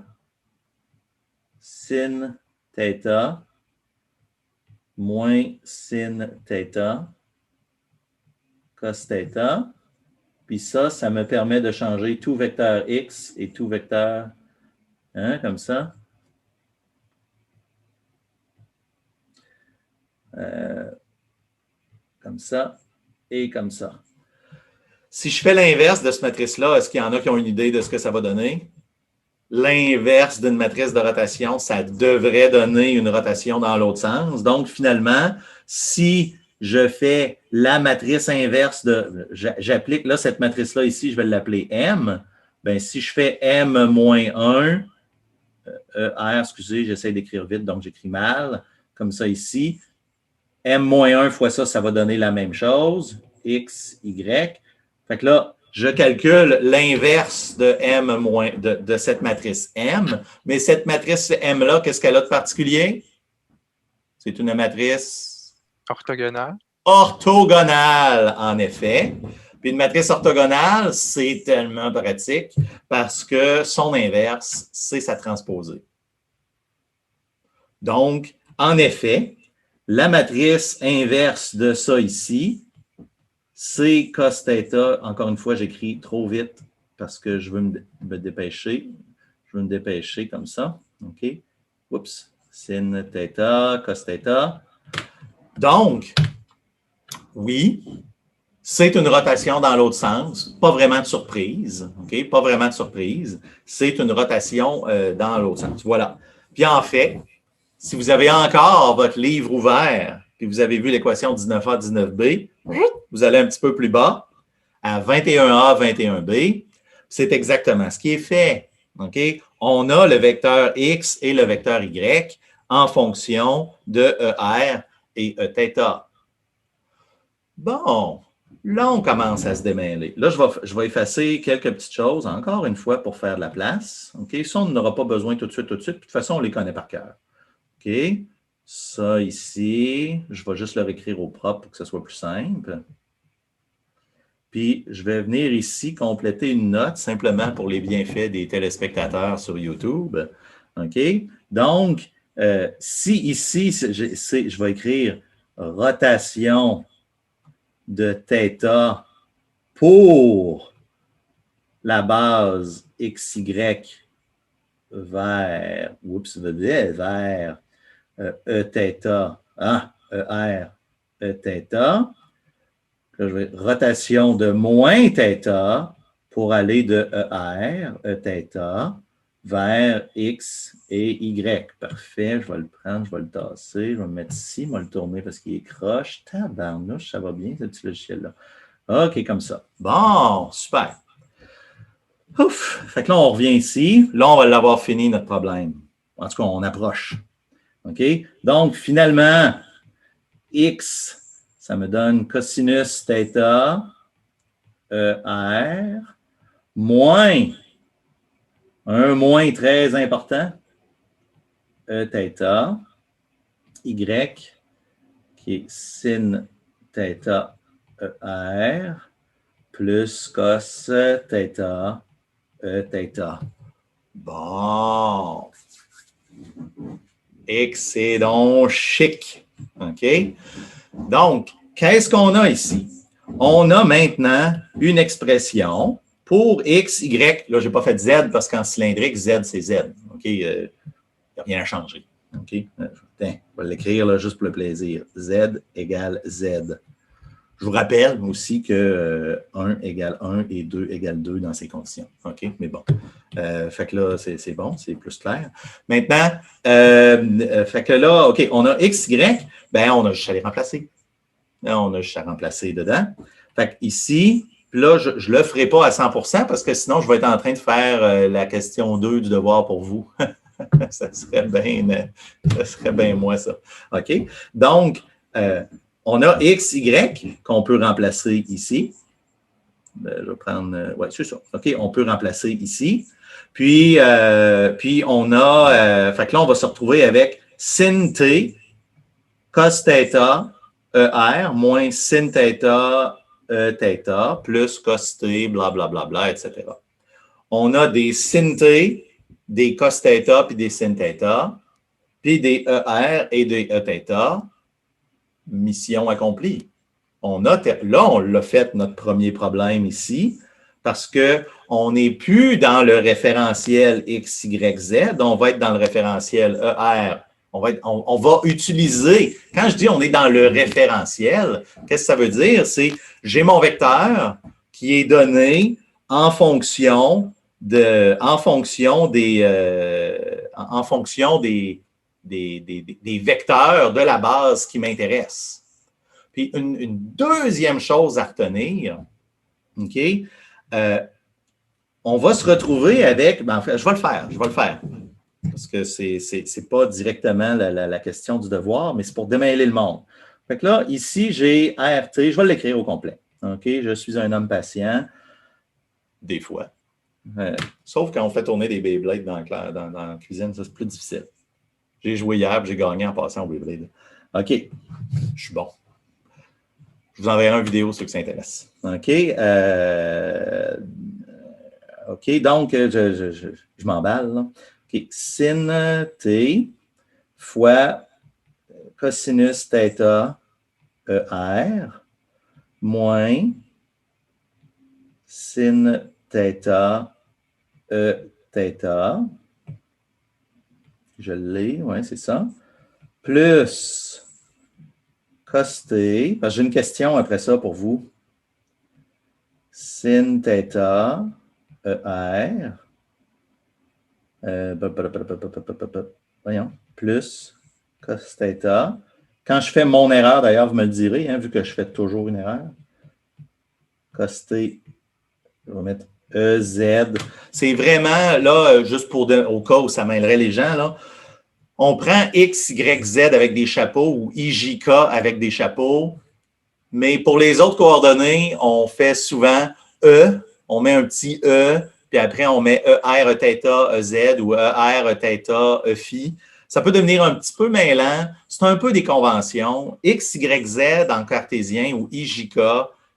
Speaker 1: sin θ, moins sin θ, cos θ. Puis ça me permet de changer tout vecteur x et tout vecteur, comme ça. Comme ça et comme ça. Si je fais l'inverse de cette matrice-là, est-ce qu'il y en a qui ont une idée de ce que ça va donner? L'inverse d'une matrice de rotation, ça devrait donner une rotation dans l'autre sens. Donc, finalement, si je fais la matrice inverse j'applique là cette matrice-là ici, je vais l'appeler M. Bien, si je fais M-1, R, excusez, j'essaie d'écrire vite, donc j'écris mal, comme ça ici. M-1 fois ça, ça va donner la même chose, X, Y. Fait que là, je calcule l'inverse de M de cette matrice M, mais cette matrice M-là, qu'est-ce qu'elle a de particulier? C'est une matrice
Speaker 7: Orthogonale.
Speaker 1: Orthogonale, en effet. Puis une matrice orthogonale, c'est tellement pratique parce que son inverse, c'est sa transposée. Donc, en effet, la matrice inverse de ça ici, c'est cos θ. Encore une fois, j'écris trop vite parce que je veux me dépêcher. Je veux me dépêcher comme ça. OK? Oups. Sin θ, cos θ. Donc, oui, c'est une rotation dans l'autre sens. Pas vraiment de surprise. OK? Pas vraiment de surprise. C'est une rotation dans l'autre sens. Voilà. Puis en fait, si vous avez encore votre livre ouvert, puis vous avez vu l'équation 19A, 19B, vous allez un petit peu plus bas, à 21A, 21B. C'est exactement ce qui est fait. Okay? On a le vecteur X et le vecteur Y en fonction de ER et Eθ. Bon, là, on commence à se démêler. Là, je vais effacer quelques petites choses, encore une fois, pour faire de la place. Okay? Ça, on n'aura pas besoin tout de suite. De toute façon, on les connaît par cœur. OK. Ça ici, je vais juste le réécrire au propre pour que ce soit plus simple. Puis, je vais venir ici compléter une note simplement pour les bienfaits des téléspectateurs sur YouTube. OK. Donc, si ici, je vais écrire rotation de θ pour la base XY vers Eθ, ER, Eθ. Là, je vais rotation de moins θ pour aller de ER, Eθ, vers X et Y. Parfait, je vais le prendre, je vais le tasser, je vais le mettre ici, je vais le tourner parce qu'il est croche. Tabarnouche, ça va bien, ce petit logiciel-là. OK, comme ça. Bon, super. Ouf! Fait que là, on revient ici. Là, on va l'avoir fini, notre problème. En tout cas, on approche. OK? Donc, finalement, X, ça me donne cosinus θ, ER, moins un moins très important, Eθ, Y, qui est sin θ, ER, plus cos θ, Eθ. Bon. Excellent, chic. OK? Donc, qu'est-ce qu'on a ici? On a maintenant une expression pour X, Y. Là, je n'ai pas fait Z parce qu'en cylindrique, Z, c'est Z. OK? Il n'y a rien à changer. OK? Tiens, je vais l'écrire là, juste pour le plaisir. Z égale Z. Je vous rappelle aussi que 1 égale 1 et 2 égale 2 dans ces conditions. OK? Mais bon. Fait que là, c'est bon, c'est plus clair. Maintenant, fait que là, OK, on a X, Y, ben on a juste à les remplacer. Là, on a juste à remplacer dedans. Fait que ici, puis là, je ne le ferai pas à 100% parce que sinon, je vais être en train de faire la question 2 du devoir pour vous. Ça serait bien moi, ça. OK? Donc, on a X, Y qu'on peut remplacer ici. Je vais prendre. Oui, c'est ça. OK, on peut remplacer ici. Puis on a. Fait que là, on va se retrouver avec sin t, cos θ, ER, moins sin θ, θ, plus cos t, blablabla, etc. On a des sin t, des cos θ, puis des sin θ, puis des ER et des Eθ. Mission accomplie. Là, on l'a fait, notre premier problème ici, parce qu'on n'est plus dans le référentiel X, Y, Z, on va être dans le référentiel ER. On va utiliser, quand je dis on est dans le référentiel, qu'est-ce que ça veut dire? C'est j'ai mon vecteur qui est donné en fonction des vecteurs de la base qui m'intéressent. Puis une deuxième chose à retenir, OK? On va se retrouver avec, ben, en fait, je vais le faire. Parce que c'est pas directement la question du devoir, mais c'est pour démêler le monde. Fait que là, ici, j'ai ART, je vais l'écrire au complet. OK? Je suis un homme patient. Des fois. Sauf quand on fait tourner des Beyblades dans la cuisine, ça c'est plus difficile. J'ai joué hier, j'ai gagné en passant au Beyblade. OK. Je suis bon. Je vous enverrai une vidéo ceux qui s'intéressent. OK. OK, donc, je m'emballe. Là. OK. Sin t fois cosinus θ ER moins sin θ Eθ. Je l'ai, oui, c'est ça. Plus cos t, parce que j'ai une question après ça pour vous. Sin θ ER. Voyons, plus cos θ. Quand je fais mon erreur, d'ailleurs, vous me le direz, hein, vu que je fais toujours une erreur. Cos t, je vais mettre EZ. C'est vraiment, là, juste au cas où ça mêlerait les gens, là, on prend X, Y, Z avec des chapeaux ou IJK avec des chapeaux, mais pour les autres coordonnées, on fait souvent E, on met un petit E, puis après on met ER, Eθ, EZ ou ER, Eθ, EφI. Ça peut devenir un petit peu mêlant. C'est un peu des conventions. X, Y, Z en cartésien ou IJK,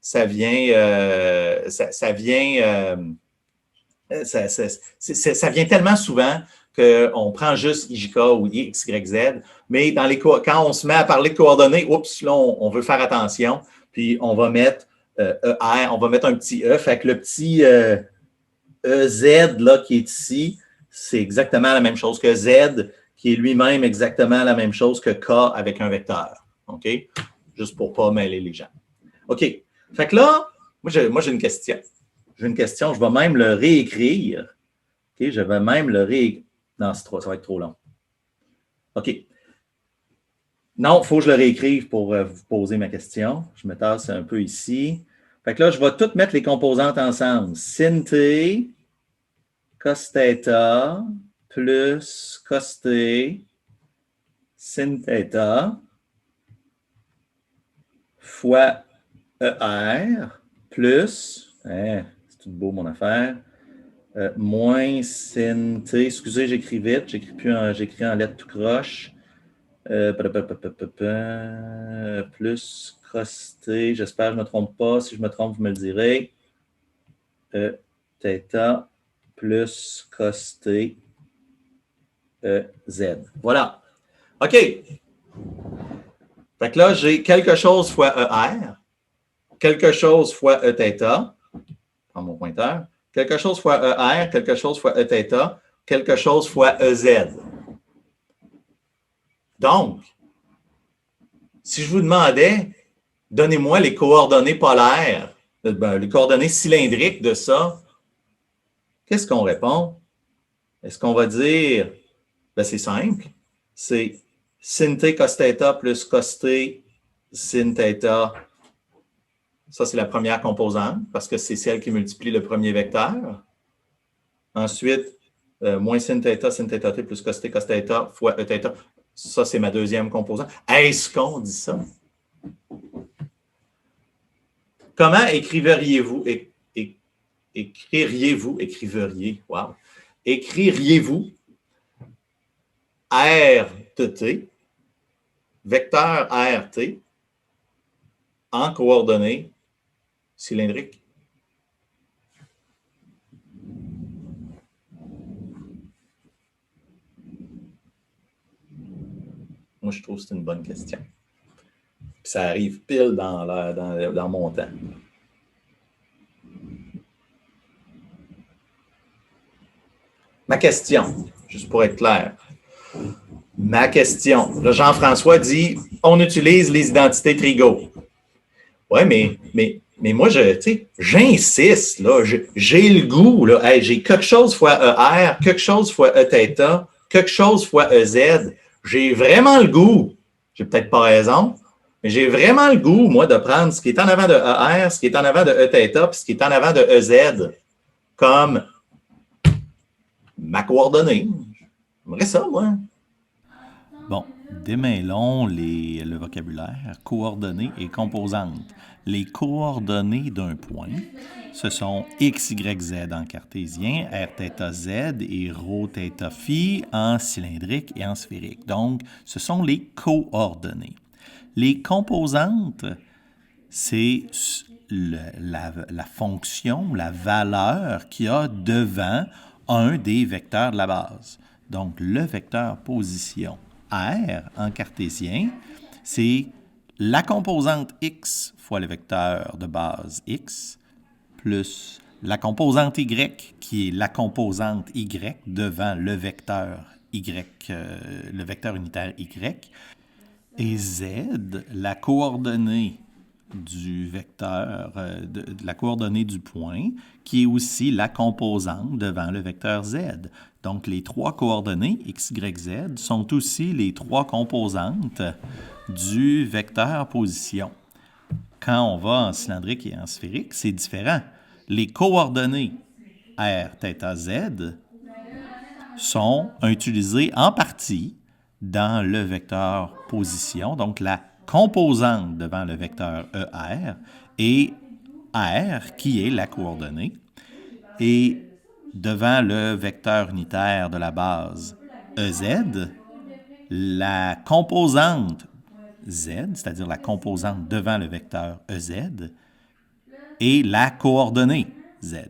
Speaker 1: ça vient tellement souvent qu'on prend juste IJK ou X, Y, Z, mais quand on se met à parler de coordonnées, oups, là, on veut faire attention, puis on va mettre ER, on va mettre un petit E, fait que le petit EZ là, qui est ici, c'est exactement la même chose que Z, qui est lui-même exactement la même chose que K avec un vecteur. OK? Juste pour ne pas mêler les gens. OK. Fait que là, moi j'ai une question. J'ai une question, je vais même le réécrire. OK, je vais même le réécrire. Non, ça va être trop long. OK. Non, il faut que je le réécrive pour vous poser ma question. Je me tasse un peu ici. Fait que là, je vais toutes mettre les composantes ensemble. Sin t, cos θ, plus cos t, sin θ, fois ER, plus, c'est tout beau mon affaire, moins sin t, excusez, j'écris vite, j'écris en lettres tout croche, plus cos t, j'espère que je ne me trompe pas, si je me trompe, vous me le direz, θ plus cos t, z. Voilà. OK. Fait que là, j'ai quelque chose fois ER, quelque chose fois Eθ, prends mon pointeur, quelque chose fois ER, quelque chose fois Eθ, quelque chose fois EZ. Donc, si je vous demandais, donnez-moi les coordonnées polaires, les coordonnées cylindriques de ça. Qu'est-ce qu'on répond? Est-ce qu'on va dire, c'est simple, c'est sin t cos θ plus cos t sin θ. Ça, c'est la première composante parce que c'est celle qui multiplie le premier vecteur. Ensuite, moins sin θt plus cos θ fois Eθ. Ça, c'est ma deuxième composante. Est-ce qu'on dit ça? Comment écriveriez-vous R de t, vecteur RT, en coordonnées cylindriques? Moi, je trouve que c'est une bonne question. Puis ça arrive pile dans mon temps. Ma question, juste pour être clair. Ma question. Là, Jean-François dit on utilise les identités trigo. Oui, mais moi, j'insiste, là, j'ai le goût, là, hey, j'ai quelque chose fois ER, quelque chose fois Eθ, quelque chose fois EZ. J'ai vraiment le goût, j'ai peut-être pas raison, mais j'ai vraiment le goût, moi, de prendre ce qui est en avant de ER, ce qui est en avant de Eθ, puis ce qui est en avant de EZ comme ma coordonnée. J'aimerais ça, moi.
Speaker 7: Bon, démêlons le vocabulaire, coordonnées et composantes. Les coordonnées d'un point, ce sont x, y, z en cartésien, r, θ, z et ρ, θ, phi en cylindrique et en sphérique. Donc, ce sont les coordonnées. Les composantes, c'est la fonction, la valeur qu'il y a devant un des vecteurs de la base. Donc, le vecteur position R en cartésien, c'est la composante x fois le vecteur de base x plus la composante y qui est la composante y devant le vecteur y, le vecteur unitaire y, et z, la coordonnée du vecteur, de la coordonnée du point, qui est aussi la composante devant le vecteur z. Donc, les trois coordonnées x, y, z sont aussi les trois composantes du vecteur position. Quand on va en cylindrique et en sphérique, c'est différent. Les coordonnées r, θ, z sont utilisées en partie dans le vecteur position, donc la composante devant le vecteur ER et R, qui est la coordonnée, et devant le vecteur unitaire de la base EZ, la composante Z, c'est-à-dire la composante devant le vecteur EZ, et la coordonnée Z.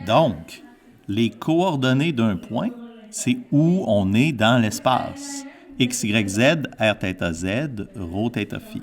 Speaker 7: Donc, les coordonnées d'un point, c'est où on est dans l'espace. X, Y, Z, R, θ, Z, ρ, θ, phi.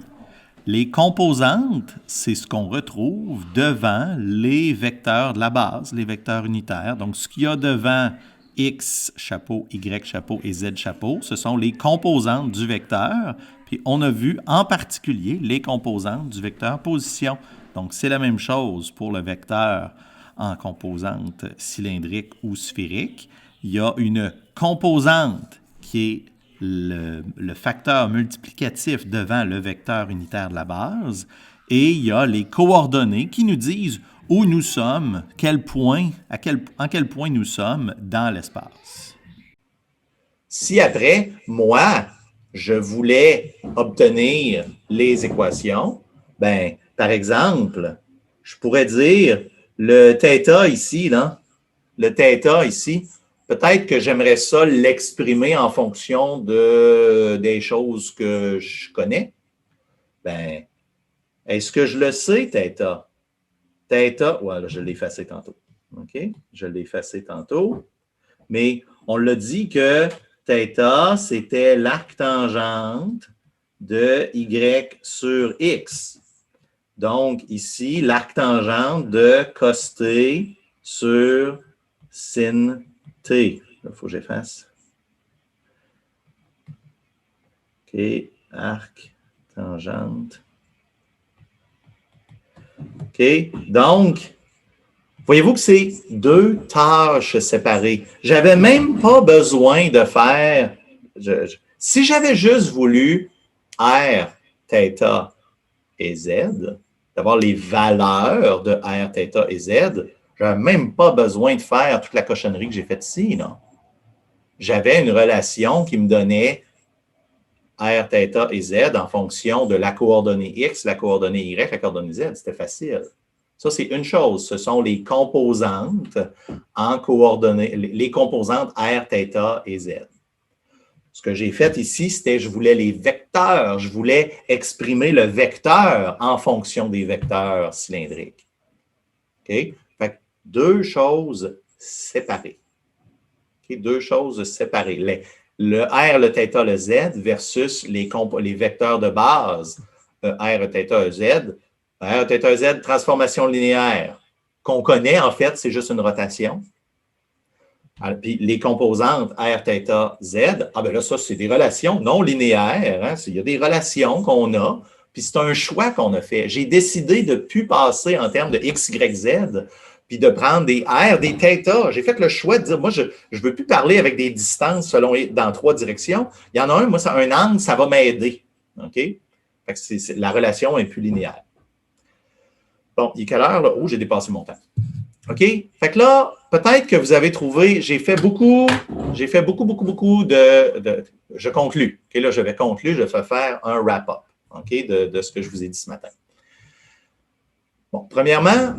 Speaker 7: Les composantes, c'est ce qu'on retrouve devant les vecteurs de la base, les vecteurs unitaires. Donc, ce qu'il y a devant X chapeau, Y chapeau et Z chapeau, ce sont les composantes du vecteur. Puis, on a vu en particulier les composantes du vecteur position. Donc, c'est la même chose pour le vecteur en composante cylindrique ou sphérique. Il y a une composante qui est le facteur multiplicatif devant le vecteur unitaire de la base, et il y a les coordonnées qui nous disent où nous sommes, en quel point nous sommes dans l'espace.
Speaker 1: Si après, moi, je voulais obtenir les équations, par exemple, je pourrais dire le θ ici, là, le θ ici, peut-être que j'aimerais ça l'exprimer en fonction des choses que je connais. Est-ce que je le sais, θ? Θ, voilà, je l'ai effacé tantôt. OK? Je l'ai effacé tantôt. Mais on l'a dit que θ, c'était l'arctangente de y sur x. Donc, ici, l'arctangente de cos t sur sin t. Il faut que j'efface. OK, arc, tangente. OK, donc, voyez-vous que c'est deux tâches séparées. Je n'avais même pas besoin de faire... si j'avais juste voulu R, θ et Z, d'avoir les valeurs de R, θ et Z, je n'avais même pas besoin de faire toute la cochonnerie que j'ai faite ici, non? J'avais une relation qui me donnait R, θ et Z en fonction de la coordonnée X, la coordonnée Y, la coordonnée Z. C'était facile. Ça, c'est une chose. Ce sont les composantes en coordonnées, les composantes R, θ et Z. Ce que j'ai fait ici, c'était je voulais les vecteurs. Je voulais exprimer le vecteur en fonction des vecteurs cylindriques. OK? Fait que deux choses séparées. Okay? Deux choses séparées. Le R, le θ, le Z versus les vecteurs de base R, θ, Z. R, θ, Z, transformation linéaire qu'on connaît, en fait, c'est juste une rotation. Alors, puis les composantes R, θ, Z, ah ben là, ça, c'est des relations non linéaires. Hein? Il y a des relations qu'on a, puis c'est un choix qu'on a fait. J'ai décidé de ne plus passer en termes de X, Y, Z, puis de prendre des R, des θ. J'ai fait le choix de dire, moi, je ne veux plus parler avec des distances dans trois directions. Il y en a un, moi, un angle, ça va m'aider. OK? Fait que la relation n'est plus linéaire. Bon, il est quelle heure, là? Oh, j'ai dépassé mon temps. OK? Fait que là, peut-être que vous avez trouvé, j'ai fait beaucoup de je conclus. OK, là, je vais conclure, je vais faire un wrap-up, OK, de ce que je vous ai dit ce matin. Bon, premièrement,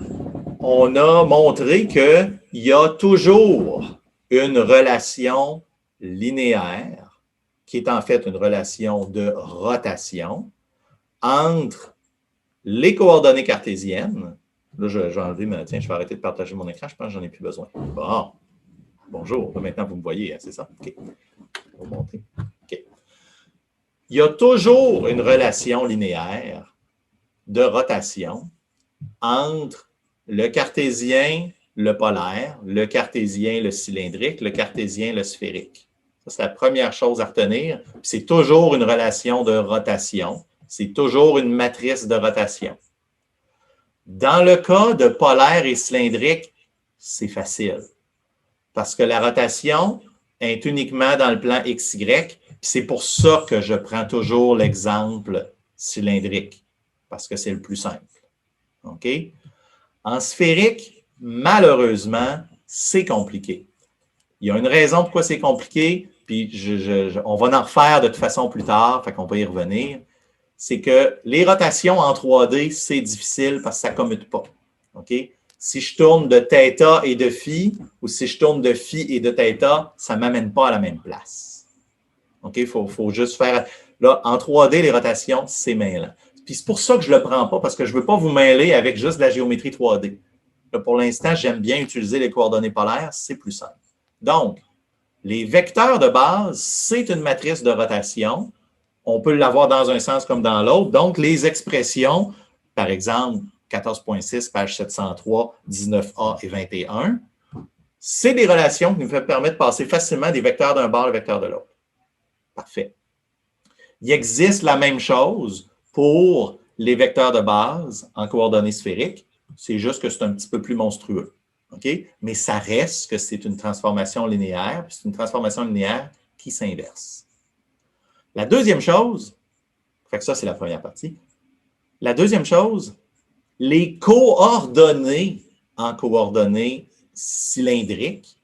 Speaker 1: on a montré qu'il y a toujours une relation linéaire, qui est en fait une relation de rotation, entre les coordonnées cartésiennes. Là, je vais enlever, tiens, je vais arrêter de partager mon écran, je pense que j'en ai plus besoin. Bon, bonjour, maintenant vous me voyez, hein, c'est ça? OK. On va monter. OK. Il y a toujours une relation linéaire de rotation entre le cartésien, le polaire, le cartésien, le cylindrique, le cartésien, le sphérique. Ça, c'est la première chose à retenir. C'est toujours une relation de rotation. C'est toujours une matrice de rotation. Dans le cas de polaire et cylindrique, c'est facile. Parce que la rotation est uniquement dans le plan XY. C'est pour ça que je prends toujours l'exemple cylindrique. Parce que c'est le plus simple. OK? En sphérique, malheureusement, c'est compliqué. Il y a une raison pourquoi c'est compliqué, puis on va en refaire de toute façon plus tard, fait qu'on va y revenir. C'est que les rotations en 3D, c'est difficile parce que ça ne commute pas. OK? Si je tourne de θ et de phi, ou si je tourne de phi et de θ, ça ne m'amène pas à la même place. OK? Il faut juste faire... Là, en 3D, les rotations, c'est mêlant. Puis c'est pour ça que je ne le prends pas, parce que je ne veux pas vous mêler avec juste la géométrie 3D. Là, pour l'instant, j'aime bien utiliser les coordonnées polaires, c'est plus simple. Donc, les vecteurs de base, c'est une matrice de rotation. On peut l'avoir dans un sens comme dans l'autre. Donc, les expressions, par exemple, 14.6, page 703, 19a et 21, c'est des relations qui nous permettent de passer facilement des vecteurs d'un bord et des vecteurs de l'autre. Parfait. Il existe la même chose pour les vecteurs de base en coordonnées sphériques. C'est juste que c'est un petit peu plus monstrueux. OK? Mais ça reste que c'est une transformation linéaire, puis c'est une transformation linéaire qui s'inverse. La deuxième chose, fait que ça, c'est la première partie. La deuxième chose, les coordonnées en coordonnées cylindriques,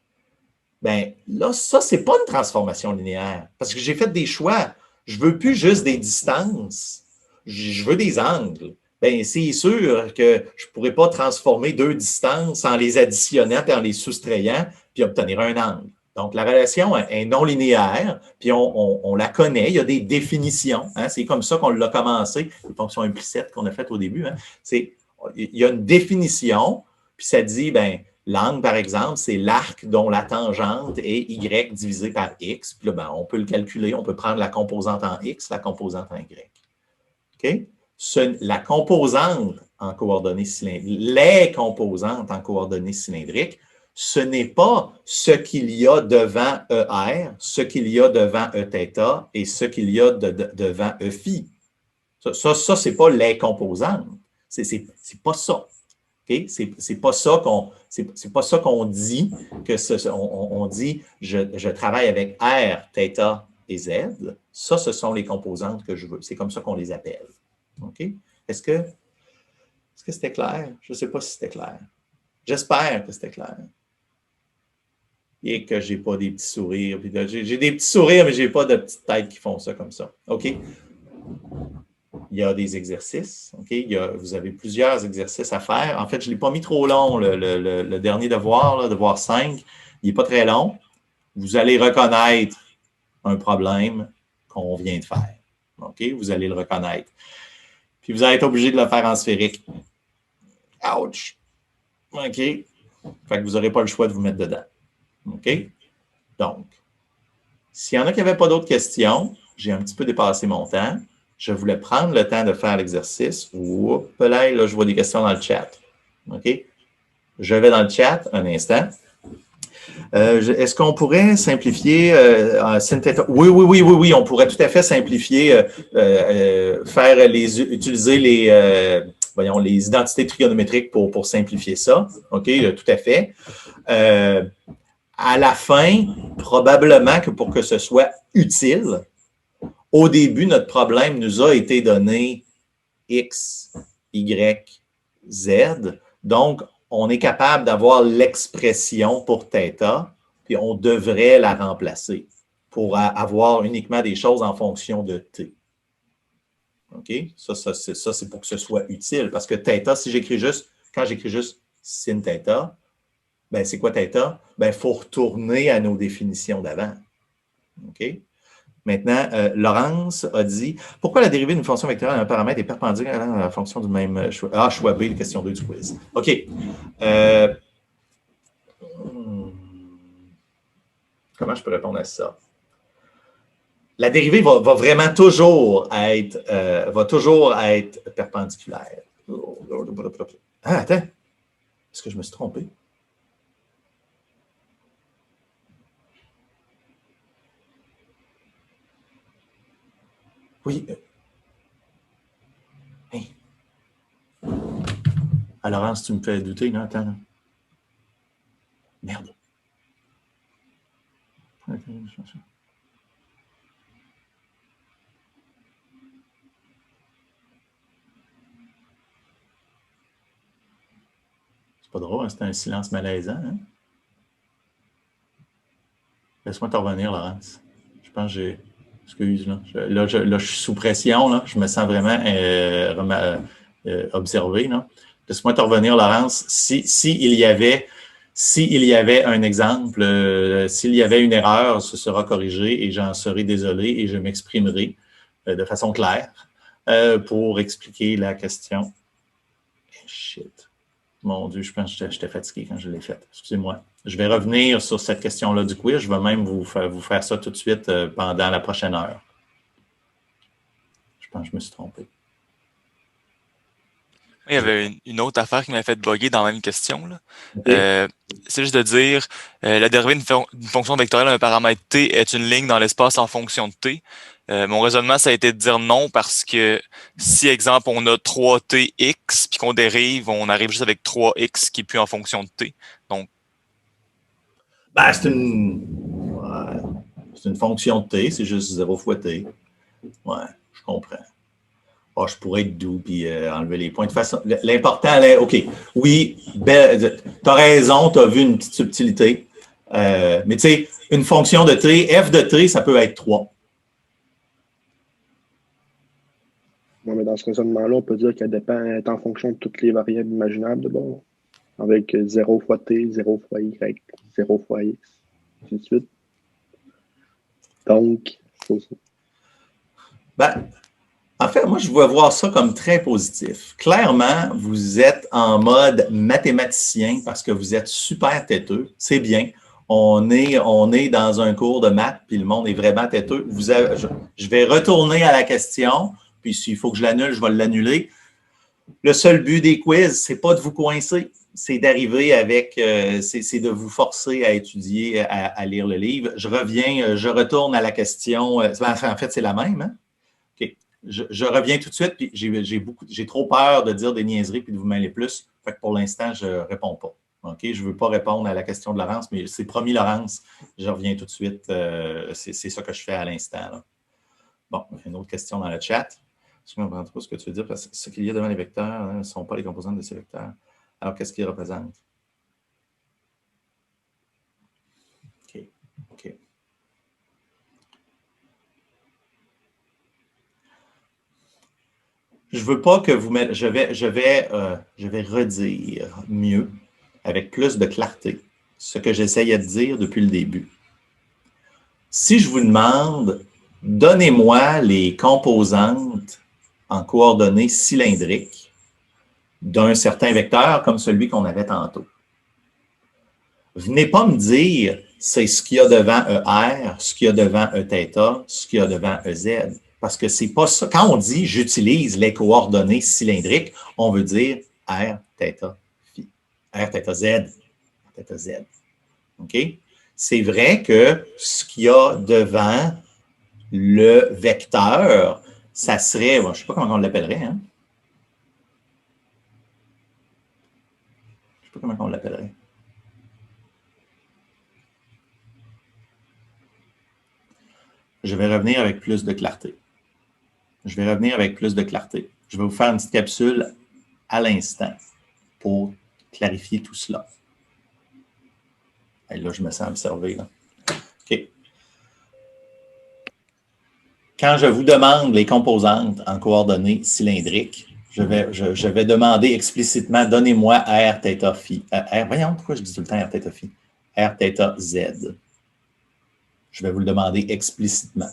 Speaker 1: bien là, ça, ce n'est pas une transformation linéaire. Parce que j'ai fait des choix. Je ne veux plus juste des distances. Je veux des angles. Bien, c'est sûr que je ne pourrais pas transformer deux distances en les additionnant et en les soustrayant, puis obtenir un angle. Donc, la relation est non linéaire, puis on la connaît, il y a des définitions. Hein, c'est comme ça qu'on l'a commencé, les fonctions implicites qu'on a faites au début. Hein, il y a une définition, puis ça dit, bien, l'angle, par exemple, c'est l'arc dont la tangente est y divisé par x. Puis là, ben, on peut le calculer, on peut prendre la composante en x, la composante en y. OK? La composante en coordonnées cylindriques, les composantes en coordonnées cylindriques, ce n'est pas ce qu'il y a devant ER, ce qu'il y a devant Eθ et ce qu'il y a devant Phi. Ça c'est pas les composantes. C'est pas ça. Okay? C'est pas ça qu'on dit, on dit je travaille avec R, θ et Z. Ça, ce sont les composantes que je veux. C'est comme ça qu'on les appelle. OK? Est-ce que c'était clair? Je ne sais pas si c'était clair. J'espère que c'était clair. Et que je n'ai pas des petits sourires. J'ai des petits sourires, mais je n'ai pas de petites têtes qui font ça comme ça. OK? Il y a des exercices. OK? Vous avez plusieurs exercices à faire. En fait, je ne l'ai pas mis trop long, le dernier devoir, là, devoir 5. Il n'est pas très long. Vous allez reconnaître un problème qu'on vient de faire. OK? Vous allez le reconnaître. Puis vous allez être obligé de le faire en sphérique. Ouch! OK? Fait que vous n'aurez pas le choix de vous mettre dedans. OK? Donc, s'il y en a qui n'avaient pas d'autres questions, j'ai un petit peu dépassé mon temps. Je voulais prendre le temps de faire l'exercice. Oups, là, je vois des questions dans le chat. OK? Je vais dans le chat un instant. Est-ce qu'on pourrait simplifier sin θ? Oui, on pourrait tout à fait simplifier, utiliser les identités trigonométriques pour simplifier ça. OK, tout à fait. À la fin, probablement que pour que ce soit utile, au début, notre problème nous a été donné X, Y, Z. Donc, on est capable d'avoir l'expression pour θ, puis on devrait la remplacer pour avoir uniquement des choses en fonction de t. OK? Ça c'est pour que ce soit utile. Parce que θ, quand j'écris juste sin θ, ben c'est quoi θ? Ben, il faut retourner à nos définitions d'avant. OK? Maintenant, Laurence a dit « Pourquoi la dérivée d'une fonction vectorielle d'un paramètre est perpendiculaire à la fonction du même choix? » Ah, choix B, la question 2 du quiz. OK. Comment je peux répondre à ça? La dérivée va vraiment toujours être perpendiculaire. Ah, attends. Est-ce que je me suis trompé? Oui. Hey. Ah, Laurence, tu me fais douter, non? Attends. Là. Merde. C'est pas drôle, hein? C'est un silence malaisant. Hein? Laisse-moi te revenir, Laurence. Je pense que j'ai... Excuse, là. Je suis sous pression, là. Je me sens vraiment observé. Là. Laisse-moi te revenir, Laurence. S'il y avait un exemple, s'il y avait une erreur, ce sera corrigé et j'en serai désolé et je m'exprimerai de façon claire pour expliquer la question. Shit. Mon Dieu, je pense que j'étais fatigué quand je l'ai faite. Excusez-moi. Je vais revenir sur cette question-là du quiz. Je vais même vous faire ça tout de suite pendant la prochaine heure. Je pense que je me suis trompé.
Speaker 6: Il y avait une autre affaire qui m'a fait bugger dans la même question. Là.
Speaker 1: Okay.
Speaker 6: C'est juste de dire la dérivée d'une fonction vectorielle d'un paramètre t est une ligne dans l'espace en fonction de t. Mon raisonnement, ça a été de dire non parce que si, exemple, on a 3tx puis qu'on dérive, on arrive juste avec 3x qui est plus en fonction de t. Donc,
Speaker 1: ben, c'est une fonction de t, c'est juste 0 fois t. Ouais, je comprends. Oh, je pourrais être doux et enlever les points. De toute façon, l'important, OK, oui, tu as raison, tu as vu une petite subtilité. Mais tu sais, une fonction de t, f de t, ça peut être 3.
Speaker 8: Non, mais dans ce raisonnement-là, on peut dire qu'elle dépend est en fonction de toutes les variables imaginables de bord. Avec 0 fois t, 0 fois y, 0 fois x, ainsi de suite. Donc, c'est ça.
Speaker 1: Ben, en fait, moi, je vais voir ça comme très positif. Clairement, vous êtes en mode mathématicien parce que vous êtes super têteux. C'est bien. On est dans un cours de maths, puis le monde est vraiment têteux. Je vais retourner à la question, puis s'il faut que je l'annule, je vais l'annuler. Le seul but des quiz, c'est pas de vous coincer. c'est d'arriver avec, c'est de vous forcer à étudier, à lire le livre. Je retourne à la question, en fait, c'est la même, hein? OK. Je reviens tout de suite, puis j'ai trop peur de dire des niaiseries puis de vous mêler plus. Fait que pour l'instant, je ne réponds pas. OK? Je ne veux pas répondre à la question de Laurence, mais c'est promis, Laurence. Je reviens tout de suite. C'est ça que je fais à l'instant, là. Bon, une autre question dans le chat. Je ne comprends pas ce que tu veux dire, parce que ce qu'il y a devant les vecteurs ne sont pas les composantes de ces vecteurs. Alors, qu'est-ce qu'ils représentent? OK. Je ne veux pas que vous mettez... Je vais redire mieux, avec plus de clarté, ce que j'essayais de dire depuis le début. Si je vous demande, donnez-moi les composantes en coordonnées cylindriques d'un certain vecteur comme celui qu'on avait tantôt. Venez pas me dire c'est ce qu'il y a devant ER, ce qu'il y a devant Eθ, ce qu'il y a devant EZ. Parce que c'est pas ça. Quand on dit j'utilise les coordonnées cylindriques, on veut dire R, θ, phi, R, θ, Z, R, θ, Z. OK? C'est vrai que ce qu'il y a devant le vecteur, ça serait, je ne sais pas comment on l'appellerait, hein? Je ne sais pas comment on l'appellerait. Je vais revenir avec plus de clarté. Je vais vous faire une petite capsule à l'instant pour clarifier tout cela. Et là, je me sens observé, là. OK. Quand je vous demande les composantes en coordonnées cylindriques, je vais demander explicitement, donnez-moi R, θ, phi. Voyons, pourquoi je dis tout le temps R, θ, phi? R, θ, Z. Je vais vous le demander explicitement.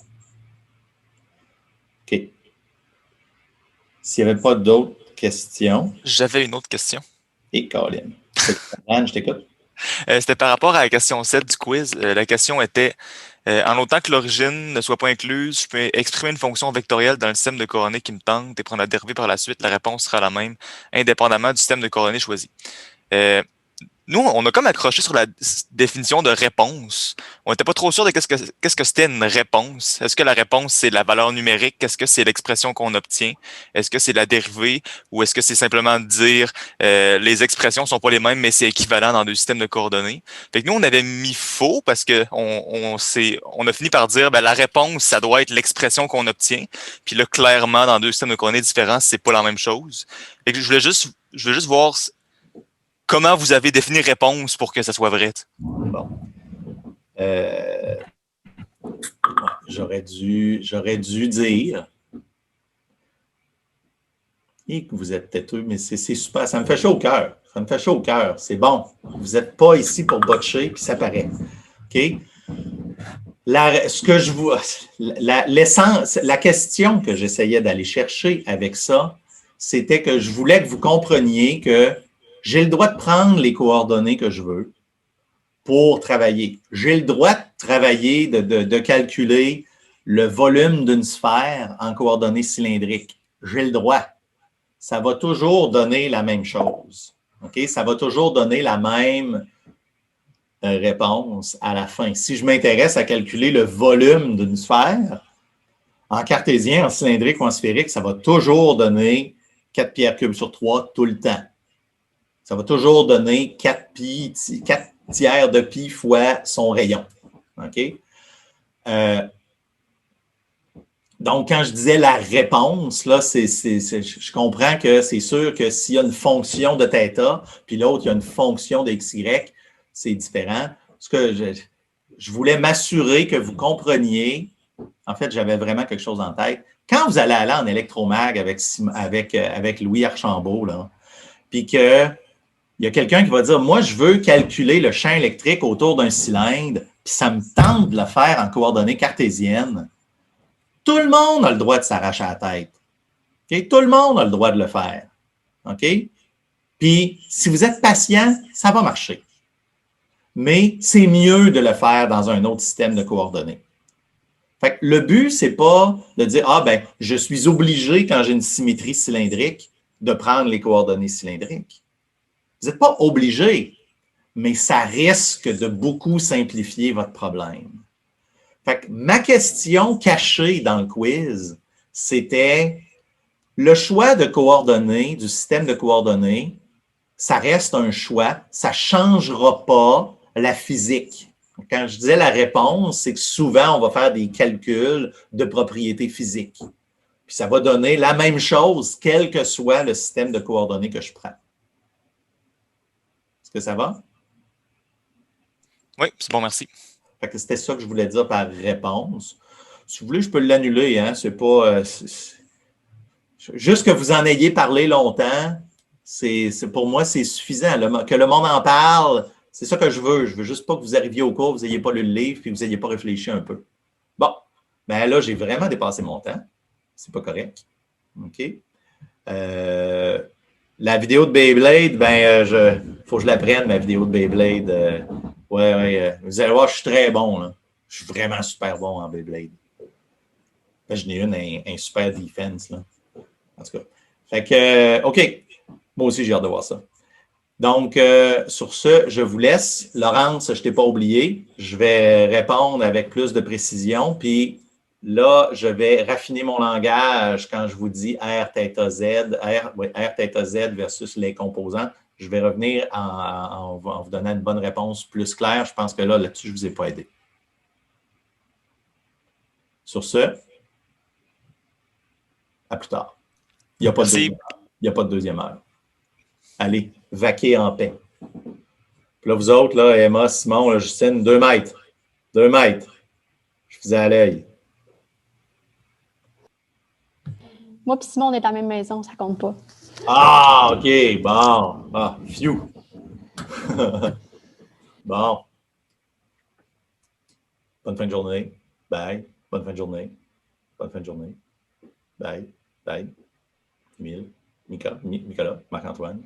Speaker 1: OK. S'il n'y avait pas d'autres questions.
Speaker 6: J'avais une autre question.
Speaker 1: Et Colin. Anne, je t'écoute.
Speaker 6: C'était par rapport à la question 7 du quiz. La question était, en autant que l'origine ne soit pas incluse, je peux exprimer une fonction vectorielle dans le système de coordonnées qui me tente et prendre la dérivée par la suite. La réponse sera la même, indépendamment du système de coordonnées choisi. Nous, on a comme accroché sur la définition de réponse. On n'était pas trop sûr de qu'est-ce que c'était une réponse. Est-ce que la réponse, c'est la valeur numérique? Est-ce que c'est l'expression qu'on obtient? Est-ce que c'est la dérivée? Ou est-ce que c'est simplement de dire les expressions sont pas les mêmes, mais c'est équivalent dans deux systèmes de coordonnées? Fait que nous, on avait mis faux parce que on a fini par dire la réponse, ça doit être l'expression qu'on obtient. Puis là, clairement, dans deux systèmes de coordonnées différents, c'est pas la même chose. Fait que je voulais juste voir comment vous avez défini réponse pour que ça soit vrai?
Speaker 1: Bon. J'aurais dû dire. Et que vous êtes têteux, mais c'est super. Ça me fait chaud au cœur. C'est bon. Vous n'êtes pas ici pour botcher, puis ça paraît. OK? La question que j'essayais d'aller chercher avec ça, c'était que je voulais que vous compreniez que j'ai le droit de prendre les coordonnées que je veux pour travailler. J'ai le droit de travailler, de calculer le volume d'une sphère en coordonnées cylindriques. J'ai le droit. Ça va toujours donner la même chose. OK? Ça va toujours donner la même réponse à la fin. Si je m'intéresse à calculer le volume d'une sphère, en cartésien, en cylindrique ou en sphérique, ça va toujours donner 4 pierres cubes sur 3 tout le temps. Ça va toujours donner 4 tiers de pi fois son rayon. OK? Donc, quand je disais la réponse, là, je comprends que c'est sûr que s'il y a une fonction de θ, puis l'autre, il y a une fonction de xy, c'est différent. Ce que je voulais m'assurer que vous compreniez, en fait, j'avais vraiment quelque chose en tête. Quand vous allez aller en électromag avec Louis Archambault, là, puis que il y a quelqu'un qui va dire, moi, je veux calculer le champ électrique autour d'un cylindre, puis ça me tente de le faire en coordonnées cartésiennes. Tout le monde a le droit de s'arracher la tête. Okay? Tout le monde a le droit de le faire. OK? Puis, si vous êtes patient, ça va marcher. Mais c'est mieux de le faire dans un autre système de coordonnées. Fait que le but, c'est pas de dire, je suis obligé, quand j'ai une symétrie cylindrique, de prendre les coordonnées cylindriques. Vous n'êtes pas obligé, mais ça risque de beaucoup simplifier votre problème. Fait que ma question cachée dans le quiz, c'était le choix de coordonnées, du système de coordonnées, ça reste un choix, ça ne changera pas la physique. Quand je disais la réponse, c'est que souvent, on va faire des calculs de propriétés physiques. Puis ça va donner la même chose, quel que soit le système de coordonnées que je prends. Est-ce que ça va?
Speaker 6: Oui, c'est bon, merci.
Speaker 1: Fait que c'était ça que je voulais dire par réponse. Si vous voulez, je peux l'annuler. Hein? C'est pas. Juste que vous en ayez parlé longtemps, pour moi, c'est suffisant. Que le monde en parle, c'est ça que je veux. Je veux juste pas que vous arriviez au cours, vous n'ayez pas lu le livre, puis que vous n'ayez pas réfléchi un peu. Bon. Ben là, j'ai vraiment dépassé mon temps. C'est pas correct. OK. La vidéo de Beyblade, faut que je la prenne, ma vidéo de Beyblade. Vous allez voir, je suis très bon. Là. Je suis vraiment super bon en Beyblade. Je n'ai un super defense. Là. En tout cas. Fait que, OK. Moi aussi, j'ai hâte de voir ça. Donc, sur ce, je vous laisse. Laurence, je ne t'ai pas oublié. Je vais répondre avec plus de précision. Puis là, je vais raffiner mon langage quand je vous dis R, θ, Z, R, θ, Z versus les composants. Je vais revenir en vous donnant une bonne réponse plus claire. Je pense que là-dessus, je ne vous ai pas aidé. Sur ce, à plus tard. Il n'y a pas de deuxième heure. Allez, vaquez en paix. Puis là, vous autres, là, Emma, Simon, là, Justine, 2 mètres. 2 mètres. Je vous ai à l'œil.
Speaker 2: Moi et Simon, on est à la même maison, ça compte pas.
Speaker 1: Ah, OK, bon. Ah, phew. Bon. Bonne fin de journée. Bye. Bonne fin de journée. Bonne fin de journée. Bye. Bye. Émile, Nicolas, Marc-Antoine,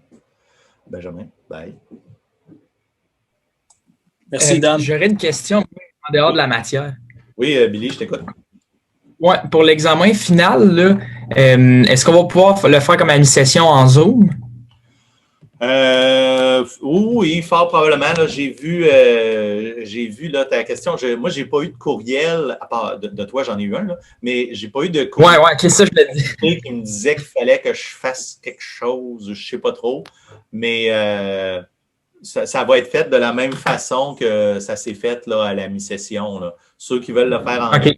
Speaker 1: Benjamin, bye.
Speaker 4: Merci, Dan.
Speaker 9: J'aurais une question en dehors de la matière.
Speaker 1: Oui, Billy, je t'écoute.
Speaker 9: Ouais, pour l'examen final, là, est-ce qu'on va pouvoir le faire comme à une session en Zoom?
Speaker 1: Oui, fort probablement. Là, j'ai vu là, ta question. Moi, je n'ai pas eu de courriel, à part de toi, j'en ai eu un, là, mais je n'ai pas eu de courriel
Speaker 9: c'est ça, je l'ai dit.
Speaker 1: qui me disait qu'il fallait que je fasse quelque chose, je ne sais pas trop. Mais ça va être fait de la même façon que ça s'est fait là, à la mi-session. Là. Ceux qui veulent le faire en ligne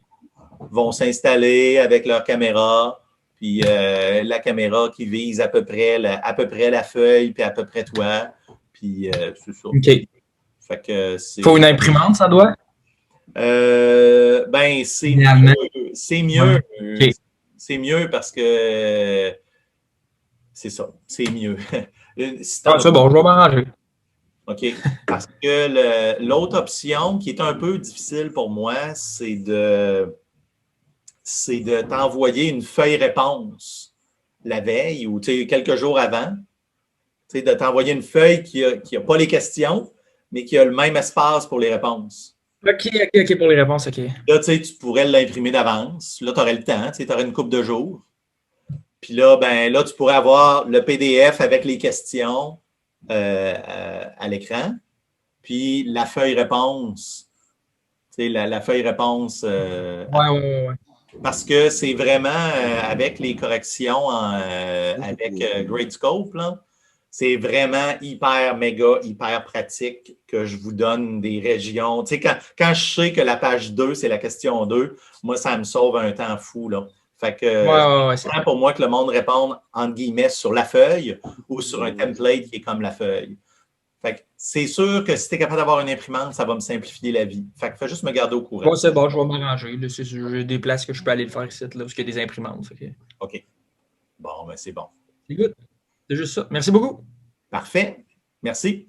Speaker 1: vont s'installer avec leur caméra. Puis la caméra qui vise à peu près la feuille, puis à peu près toi. Puis c'est ça.
Speaker 9: OK.
Speaker 1: Fait que
Speaker 9: faut une imprimante, ça doit?
Speaker 1: C'est mieux. C'est mieux.
Speaker 9: Okay.
Speaker 1: C'est mieux parce que c'est ça. C'est mieux.
Speaker 9: C'est bon, je vais m'arranger.
Speaker 1: OK. Parce que l'autre option qui est un peu difficile pour moi, c'est de t'envoyer une feuille réponse la veille ou quelques jours avant. De t'envoyer une feuille qui n'a pas les questions, mais qui a le même espace pour les réponses.
Speaker 9: OK, pour les réponses, OK.
Speaker 1: Là, tu pourrais l'imprimer d'avance. Là, tu aurais le temps, tu aurais une couple de jours. Puis là, là, tu pourrais avoir le PDF avec les questions à l'écran. Puis la feuille réponse. La feuille réponse.
Speaker 9: Ouais.
Speaker 1: Parce que c'est vraiment avec les corrections avec Gradescope, là, c'est vraiment hyper pratique que je vous donne des régions. Tu sais, quand je sais que la page 2, c'est la question 2, moi, ça me sauve un temps fou, là. Fait que c'est important pour moi que le monde réponde, entre guillemets, sur la feuille ou sur un template qui est comme la feuille. Fait que c'est sûr que si tu es capable d'avoir une imprimante, ça va me simplifier la vie. Fait que fais juste me garder au courant.
Speaker 9: C'est bon, je vais m'arranger. J'ai des places que je peux aller le faire ici, là, parce qu'il y a des imprimantes.
Speaker 1: OK. Bon, c'est bon.
Speaker 9: C'est good. C'est juste ça. Merci beaucoup.
Speaker 1: Parfait. Merci.